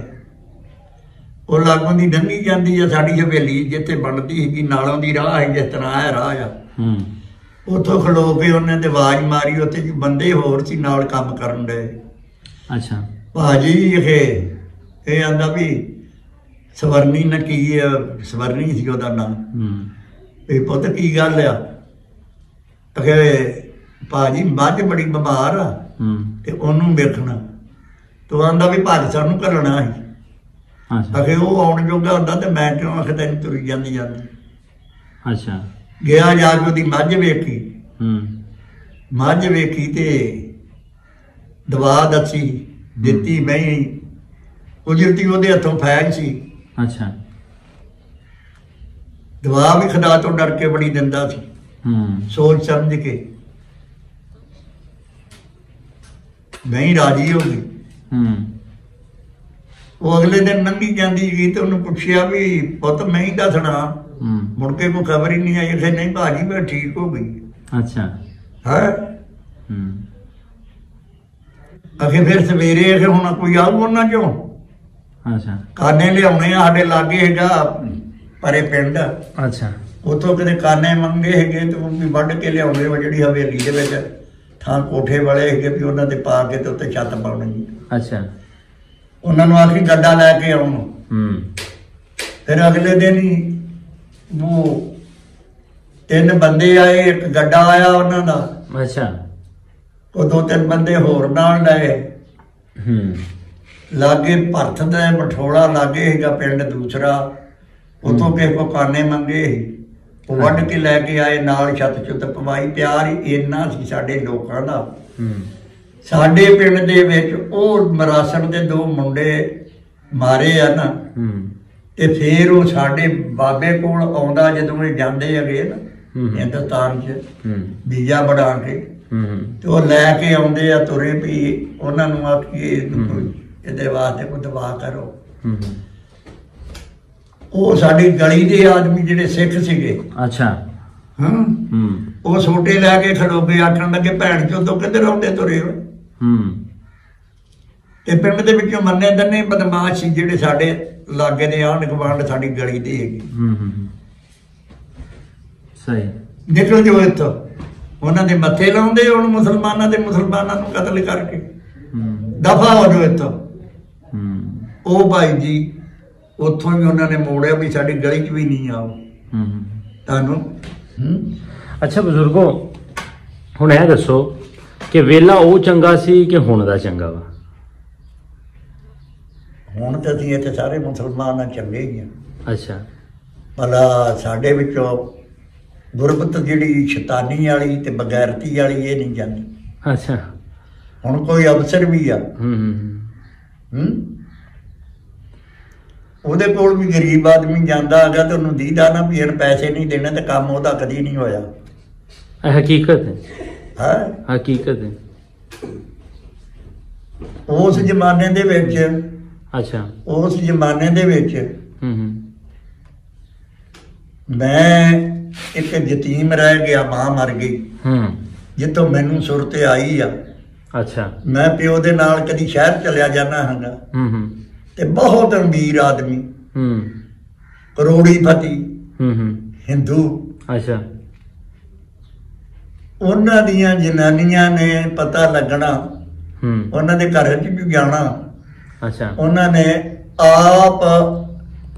ਉਹ ਲਾਗੋਂ ਦੀ ਲੰਘੀ ਜਾਂਦੀ ਆ ਸਾਡੀ ਹਵੇਲੀ ਜਿੱਥੇ ਬਣਦੀ ਸੀਗੀ, ਨਾਲੋਂ ਦੀ ਰਾਹ ਹੈ ਜਿਸ ਤਰ੍ਹਾਂ ਇਹ ਰਾਹ ਆ, ਉੱਥੋਂ ਖਲੋ ਕੇ ਉਹਨੇ ਤੇ ਆਵਾਜ਼ ਮਾਰੀ, ਉੱਥੇ ਬੰਦੇ ਹੋਰ ਸੀ ਨਾਲ ਕੰਮ ਕਰਨ ਡਏ। ਅੱਛਾ ਭਾਜੀ ਇਹ ਆਂਦਾ ਵੀ ਸਵਰਨੀ ਨਾ ਕੀ ਆ, ਸਵਰਨੀ ਸੀ ਉਹਦਾ ਨਾਮ, ਵੀ ਪੁੱਤ ਕੀ ਗੱਲ ਆ। ਅਖੇ ਭਾਜੀ ਮੱਝ ਬੜੀ ਬਿਮਾਰ ਆ ਤੇ ਉਹਨੂੰ ਵੇਖਣਾ। ਤੂੰ ਆਂਦਾ ਵੀ ਭਾਜੀ ਸਾਨੂੰ ਘੱਲਣਾ ਸੀ। ਅਖੇ ਉਹ ਆਉਣ ਜੋਗਾ ਹੁੰਦਾ ਤੇ ਮੈਂ ਕਿਉਂ ਆਖੇ ਤੈਨੂੰ ਤੁਰੀ ਜਾਂਦੀ। ਅੱਛਾ ਗਿਆ ਜਾ ਕੇ ਉਹਦੀ ਮੱਝ ਵੇਖੀ, ਮੱਝ ਵੇਖੀ ਤੇ ਦਵਾ ਦੱਸੀ ਦਿੱਤੀ, ਮੈਂ ਉਜਰਤੀ ਉਹਦੇ ਹੱਥੋਂ ਫੈਜ ਸੀ। ਅੱਛਾ ਦਵਾ ਵੀ ਖੁਦਾ ਤੋਂ ਡਰ ਕੇ ਬੜੀ ਦਿੰਦਾ ਸੀ, ਸੋਚ ਸਮਝ ਕੇ। ਨਹੀਂ ਰਾਜੀ ਹੋ ਗਈ। ਉਹ ਅਗਲੇ ਦਿਨ ਲੰਘੀ ਜਾਂਦੀ ਗਈ ਤੇ ਉਹਨੂੰ ਪੁੱਛਿਆ ਵੀ ਪੁੱਤ ਮੈਂ ਹੀ ਦੱਸਣਾ। ਮੁੜ ਕੇ ਕੋਈ ਖਬਰ ਹੀ ਨਹੀਂ ਆਈ। ਨਹੀਂ ਭਾਜੀ ਮੈਂ ਠੀਕ ਹੋ ਗਈ। ਅੱਛਾ ਹੈ ਅਖੇ ਫਿਰ ਸਵੇਰੇ ਅਖੇ ਹੁਣ ਕੋਈ ਆਊ ਉਹਨਾਂ ਚੋਂ। ਅੱਛਾ ਕਾਨੇ ਲਿਆਉਣੇ ਆ, ਸਾਡੇ ਲਾਗੇ ਹੈਗਾ ਪਰੇ ਪਿੰਡ। ਅੱਛਾ ਉੱਥੋਂ ਕਿਤੇ ਕਾਨੇ ਮੰਗੇ ਹੈਗੇ ਤੇ ਉਹ ਵੀ ਵੱਢ ਕੇ ਲਿਆਉਣੇ ਵਾ, ਜਿਹੜੀ ਹਵੇਲੀ ਦੇ ਵਿੱਚ ਥਾਂ ਕੋਠੇ ਵਾਲੇ ਹੈਗੇ ਵੀ ਉਹਨਾਂ ਤੇ ਪਾ ਕੇ ਤੇ ਉੱਤੇ ਛੱਤ ਪਾਉਣੀ। ਅੱਛਾ ਉਹਨਾਂ ਨੂੰ ਆਖੀ ਗੱਡਾ ਲੈ ਕੇ ਆਉਣ। ਫਿਰ ਅਗਲੇ ਦਿਨ ਹੀ ਉਹ 3 ਬੰਦੇ ਆਏ, ਇੱਕ ਗੱਡਾ ਆਇਆ ਉਹਨਾਂ ਦਾ। ਅੱਛਾ ਉਹ 2-3 ਬੰਦੇ ਹੋਰ ਨਾਲ ਲਏ। ਲਾਗੇ ਭਰਤ ਦਾ ਮਠੋਲਾ ਲਾਗੇ ਹੈਗਾ ਪਿੰਡ ਦੂਸਰਾ, ਉੱਥੋਂ ਕਿਸੇ ਕੋ ਕਾਨੇ ਮੰਗੇ ਸੀ, ਉਹ ਵੱਢ ਕੇ ਲੈ ਕੇ ਆਏ, ਨਾਲ ਛੱਤ ਛੁੱਤ ਪਵਾਈ। ਪਿਆਰ ਹੀ ਇੰਨਾ ਸੀ ਸਾਡੇ ਲੋਕਾਂ ਦਾ। ਸਾਡੇ ਪਿੰਡ ਦੇ ਵਿੱਚ ਉਹ ਮਰਾਸਣ ਦੇ 2 ਮੁੰਡੇ ਮਾਰੇ ਆ ਨਾ, ਤੇ ਫੇਰ ਉਹ ਸਾਡੇ ਬਾਬੇ ਕੋਲ ਆਉਂਦਾ ਜਦੋਂ ਇਹ ਜਾਂਦੇ ਹੈਗੇ ਨਾ ਹਿੰਦੁਸਤਾਨ 'ਚ ਵੀਜ਼ਾ ਬਣਾ ਕੇ, ਤੇ ਉਹ ਲੈ ਕੇ ਆਉਂਦੇ ਆ ਤੁਰੇ ਵੀ ਉਹਨਾਂ ਨੂੰ ਆਖੀਏ ਇਹਦੇ ਵਾਸਤੇ ਕੋਈ ਦਵਾ ਕਰੋ। ਉਹ ਸਾਡੀ ਗਲੀ ਦੇ ਆਦਮੀ ਜਿਹੜੇ ਸਿੱਖ ਸੀਗੇ। ਅੱਛਾ ਉਹ ਛੋਟੇ ਲੈ ਕੇ ਖੜੋ ਕੇ ਆਖਣ ਲੱਗੇ ਭੈਣ ਚੋਂ ਕਿੱਧਰ ਆਉਂਦੇ ਤੁਰੇ ਹੋਏ। ਤੇ ਪਿੰਡ ਦੇ ਵਿੱਚੋਂ ਮੰਨੇ ਦੰਨੇ ਬਦਮਾਸ਼ ਸੀ ਜਿਹੜੇ ਸਾਡੇ ਲਾਗੇ ਦੇ ਆਂਢ ਗੁਆਂਢ ਸਾਡੀ ਗਲੀ ਦੇ ਹੈਗੇ। ਸਹੀ ਨਿਕਲ ਜਾਓ ਇੱਥੋਂ। ਉਹਨਾਂ ਦੇ ਮੱਥੇ ਲਾਉਂਦੇ ਹੁਣ ਮੁਸਲਮਾਨਾਂ ਦੇ, ਮੁਸਲਮਾਨਾਂ ਨੂੰ ਕਤਲ ਕਰਕੇ। ਦਫਾ ਹੋ ਜਾਓ ਇੱਥੋਂ। ਉਹ ਭਾਈ ਜੀ ਉੱਥੋਂ ਵੀ ਉਹਨਾਂ ਨੇ ਮੋੜਿਆ ਵੀ ਸਾਡੀ ਗਲੀ 'ਚ ਵੀ ਨਹੀਂ ਆਓ ਤੁਹਾਨੂੰ। ਅੱਛਾ ਬਜ਼ੁਰਗੋ, ਹੁਣ ਇਹ ਦੱਸੋ ਕਿ ਵੇਲਾ ਉਹ ਚੰਗਾ ਸੀ ਕਿ ਹੁਣ ਦਾ ਚੰਗਾ ਵਾ? ਹੁਣ ਤਾਂ ਅਸੀਂ ਇੱਥੇ ਸਾਰੇ ਮੁਸਲਮਾਨ ਆ, ਚੰਗੇ ਹੀ ਆ। ਅੱਛਾ ਭਲਾ ਸਾਡੇ ਵਿੱਚੋਂ ਗੁਰਬਤ ਜਿਹੜੀ ਸ਼ੈਤਾਨੀ ਵਾਲੀ ਤੇ ਬਗੈਰਤੀ ਵਾਲੀ ਇਹ ਨਹੀਂ ਜਾਂਦੀ। ਅੱਛਾ ਹੁਣ ਕੋਈ ਅਫਸਰ ਵੀ ਆ, ਉਹਦੇ ਕੋਲ ਵੀ ਗਰੀਬ ਆਦਮੀ ਜਾਂਦਾ ਹੈਗਾ ਤੇ ਉਹਨੂੰ ਦੀਦਾ ਨਾ ਵੀ ਇਹਨ ਪੈਸੇ ਨਹੀਂ ਦੇਣੇ ਤੇ ਕੰਮ ਉਹਦਾ ਕਦੀ ਨਹੀਂ ਹੋਇਆ। ਹਕੀਕਤ ਹੈ, ਹਕੀਕਤ ਹੈ। ਉਸ ਜ਼ਮਾਨੇ ਦੇ ਵਿੱਚ, ਅੱਛਾ ਉਸ ਜ਼ਮਾਨੇ ਦੇ ਵਿੱਚ ਮੈਂ ਇੱਕ ਯਤੀਮ ਰਹਿ ਗਿਆ, ਮਾਂ ਮਰ ਗਈ, ਜਿੱਥੋਂ ਮੈਨੂੰ ਸੁਰਤ ਆਈ ਆ। ਅੱਛਾ ਮੈਂ ਪਿਓ ਦੇ ਨਾਲ ਕਦੀ ਸ਼ਹਿਰ ਚਲਿਆ ਜਾਣਾ ਹੈਗਾ ਤੇ ਬਹੁਤ ਅਮੀਰ ਆਦਮੀ, ਕਰੋੜੀਪਤੀ ਹਿੰਦੂ। ਅੱਛਾ ਉਹਨਾਂ ਦੀਆਂ ਜਨਾਨੀਆਂ ਨੇ ਪਤਾ ਲੱਗਣਾ, ਉਹਨਾਂ ਦੇ ਘਰ 'ਚ ਵੀ ਜਾਣਾ। ਅੱਛਾ ਉਹਨਾਂ ਨੇ ਆਪ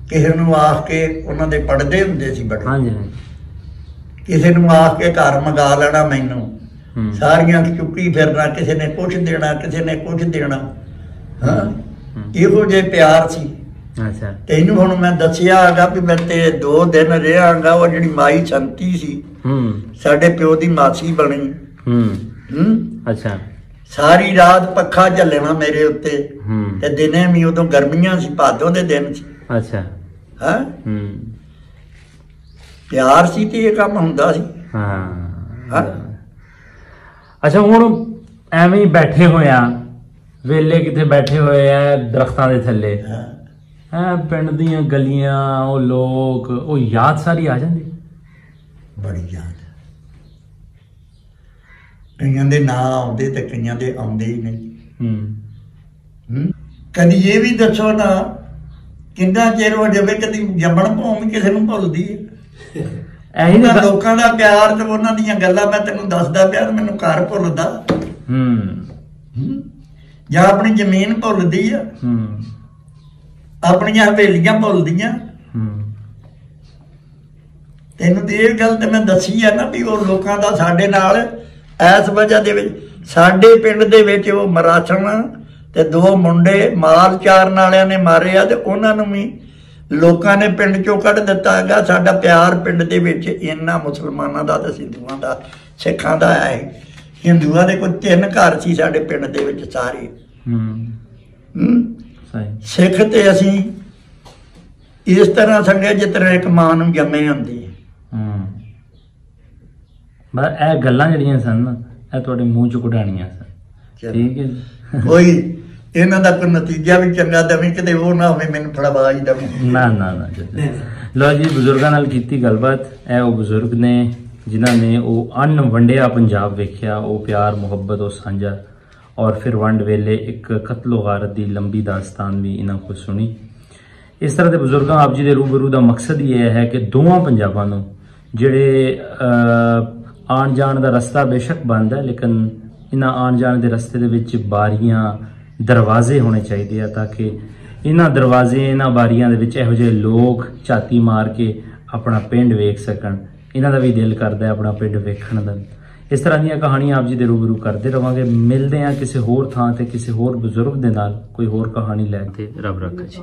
ਕਿਸੇ ਨੂੰ ਆਖ ਕੇ, ਉਹਨਾਂ ਦੇ ਪੜਦੇ ਹੁੰਦੇ ਸੀ ਬੜੇ, ਕਿਸੇ ਨੂੰ ਆਖ ਕੇ ਘਰ ਮੰਗਾ ਲੈਣਾ ਮੈਨੂੰ, ਸਾਰੀਆਂ ਚੁੱਕੀ ਫਿਰਨਾ, ਕਿਸੇ ਨੇ ਕੁਛ ਦੇਣਾ, ਕਿਸੇ ਨੇ ਕੁਛ ਦੇਣਾ। ਹਾਂ ਇਹੋ ਜਿਹੇ ਪਿਆਰ ਸੀ। ਅੱਛਾ ਤੈਨੂੰ ਹੁਣ ਮੈਂ ਦੱਸਿਆ ਹੈਗਾ ਵੀ ਮੈਂ ਤੇ 2 ਦਿਨ ਰਿਹਾਂਗਾ। ਉਹ ਜਿਹੜੀ ਮਾਈ ਸੰਤੀ ਸੀ ਸਾਡੇ ਪਿਓ ਦੀ ਮਾਸੀ ਬਣੀ। ਅੱਛਾ ਸਾਰੀ ਰਾਤ ਪੱਖਾ ਝੱਲਣਾ ਮੇਰੇ ਉੱਤੇ ਤੇ ਦਿਨੇ ਵੀ, ਉਦੋਂ ਗਰਮੀਆਂ ਸੀ, ਭਾਦੋਂ ਦੇ ਦਿਨ ਸੀ। ਅੱਛਾ ਹਾਂ ਪਿਆਰ ਸੀ ਤੇ ਇਹ ਕੰਮ ਹੁੰਦਾ ਸੀ। ਹਾਂ ਅੱਛਾ ਹੁਣ ਐਵੇਂ ਹੀ ਬੈਠੇ ਹੋਏ ਆ, ਵੇਲੇ ਕਿਤੇ ਬੈਠੇ ਹੋਏ ਆ ਦਰਖਤਾਂ ਦੇ ਥੱਲੇ, ਪਿੰਡ ਦੀਆਂ ਗਲੀਆਂ, ਉਹ ਲੋਕ, ਉਹ ਯਾਦ ਸਾਰੀ ਆ ਜਾਂਦੀ। ਬੜੀ ਯਾਦ। ਕਈਆਂ ਦੇ ਨਾਂ ਆਉਂਦੇ ਤੇ ਕਈਆਂ ਦੇ ਆਉਂਦੇ ਹੀ ਨਹੀਂ। ਕਦੀ ਇਹ ਵੀ ਦੱਸੋ ਨਾ ਕਿੰਨਾ ਚਿਰ ਹੋ ਜਾਵੇ ਕਦੀ ਜੰਮਣ ਭੂਮੀ ਕਿਸੇ ਨੂੰ ਭੁੱਲਦੀ ਹੈ? ਉਹਨਾਂ ਲੋਕਾਂ ਦਾ ਪਿਆਰ ਤੇ ਉਹਨਾਂ ਦੀਆਂ ਗੱਲਾਂ ਮੈਂ ਤੈਨੂੰ ਦੱਸਦਾ ਪਿਆ ਤੇ ਮੈਨੂੰ ਘਰ ਭੁੱਲਦਾ ਜਾਂ ਆਪਣੀ ਜ਼ਮੀਨ ਭੁੱਲਦੀ ਆ, ਆਪਣੀਆਂ ਹਵੇਲੀਆਂ ਭੁੱਲਦੀਆਂ। ਤੈਨੂੰ ਤੇ ਇਹ ਗੱਲ ਤੇ ਮੈਂ ਦੱਸੀ ਆ ਨਾ ਵੀ ਉਹ ਲੋਕਾਂ ਦਾ ਸਾਡੇ ਨਾਲ ਇਸ ਵਜ੍ਹਾ ਦੇ ਵਿੱਚ ਸਾਡੇ ਪਿੰਡ ਦੇ ਵਿੱਚ ਉਹ ਮਰਾਸਣ ਤੇ 2 ਮੁੰਡੇ ਮਾਲ ਚਾਰਨ ਵਾਲਿਆਂ ਨੇ ਮਾਰੇ ਆ ਤੇ ਉਹਨਾਂ ਨੂੰ ਵੀ ਲੋਕਾਂ ਨੇ ਪਿੰਡ ਚੋਂ ਕੱਢ ਦਿੱਤਾ ਹੈਗਾ। ਸਾਡਾ ਪਿਆਰ ਪਿੰਡ ਦੇ ਵਿੱਚ ਇੰਨਾ ਮੁਸਲਮਾਨਾਂ ਦਾ ਤੇ ਹਿੰਦੂਆਂ ਦਾ ਸਿੱਖਾਂ ਦਾ ਹੈ। ਹਿੰਦੂਆਂ ਦੇ ਕੋਈ 3 ਘਰ ਸੀ ਸਾਡੇ ਪਿੰਡ ਦੇ ਵਿੱਚ ਸਾਰੇ। ਸਿੱਖ ਤੇ ਅਸੀਂ ਇਸ ਤਰ੍ਹਾਂ ਸੰਗੇ ਜਿਸ ਤਰ੍ਹਾਂ ਇੱਕ ਮਾਂ ਨੂੰ ਜੰਮੇ ਹੁੰਦੀ ਹੈ। ਬਸ ਇਹ ਗੱਲਾਂ ਜਿਹੜੀਆਂ ਸਨ ਨਾ ਇਹ ਤੁਹਾਡੇ ਮੂੰਹ ਚ ਕਢਾਣੀਆਂ ਸਨ। ਠੀਕ ਹੈ ਕੋਈ ਇਹਨਾਂ ਦਾ ਕੋਈ ਨਤੀਜਾ ਵੀ ਚੰਗਾ ਦੇਵੇ ਕਿਤੇ ਉਹ ਨਾ ਹੋਵੇ ਮੈਨੂੰ ਫੜਵਾ ਹੀ ਦੇਵੇ। ਨਾ ਨਾ ਨਾ ਲਓ ਜੀ, ਬਜ਼ੁਰਗਾਂ ਨਾਲ ਕੀਤੀ ਗੱਲਬਾਤ। ਇਹ ਉਹ ਬਜ਼ੁਰਗ ਨੇ ਜਿਨ੍ਹਾਂ ਨੇ ਉਹ ਅਣ ਵੰਡਿਆ ਪੰਜਾਬ ਵੇਖਿਆ, ਉਹ ਪਿਆਰ ਮੁਹੱਬਤ ਉਹ ਸਾਂਝਾ, ਔਰ ਫਿਰ ਵੰਡ ਵੇਲੇ ਇੱਕ ਕਤਲੋ ਗਾਰਤ ਦੀ ਲੰਬੀ ਦਾਸਤਾਨ ਵੀ ਇਹਨਾਂ ਕੋਲ ਸੁਣੀ। ਇਸ ਤਰ੍ਹਾਂ ਦੇ ਬਜ਼ੁਰਗਾਂ ਆਪ ਜੀ ਦੇ ਰੂਬਰੂ ਦਾ ਮਕਸਦ ਹੀ ਇਹ ਹੈ ਕਿ ਦੋਵਾਂ ਪੰਜਾਬਾਂ ਨੂੰ ਜਿਹੜੇ ਆਉਣ ਜਾਣ ਦਾ ਰਸਤਾ ਬੇਸ਼ੱਕ ਬੰਦ ਹੈ, ਲੇਕਿਨ ਇਹਨਾਂ ਆਉਣ ਜਾਣ ਦੇ ਰਸਤੇ ਦੇ ਵਿੱਚ ਬਾਰੀਆਂ ਦਰਵਾਜ਼ੇ ਹੋਣੇ ਚਾਹੀਦੇ ਆ, ਤਾਂ ਕਿ ਇਹਨਾਂ ਦਰਵਾਜ਼ੇ ਇਹਨਾਂ ਬਾਰੀਆਂ ਦੇ ਵਿੱਚ ਇਹੋ ਜਿਹੇ ਲੋਕ ਝਾਤੀ ਮਾਰ ਕੇ ਆਪਣਾ ਪਿੰਡ ਵੇਖ ਸਕਣ। ਇਹਨਾਂ ਦਾ ਵੀ ਦਿਲ ਕਰਦਾ ਹੈ ਆਪਣਾ ਪਿੰਡ ਵੇਖਣ ਦਾ। ਇਸ ਤਰ੍ਹਾਂ ਦੀਆਂ ਕਹਾਣੀਆਂ ਆਪ ਜੀ ਦੇ ਰੂਬਰੂ ਕਰਦੇ ਰਵਾਂਗੇ। ਮਿਲਦੇ ਹਾਂ ਕਿਸੇ ਹੋਰ ਥਾਂ ਤੇ ਕਿਸੇ ਹੋਰ ਬਜ਼ੁਰਗ ਦੇ ਨਾਲ ਕੋਈ ਹੋਰ ਕਹਾਣੀ ਲੈ ਕੇ। ਰੱਬ ਰੱਖਾ ਜੀ।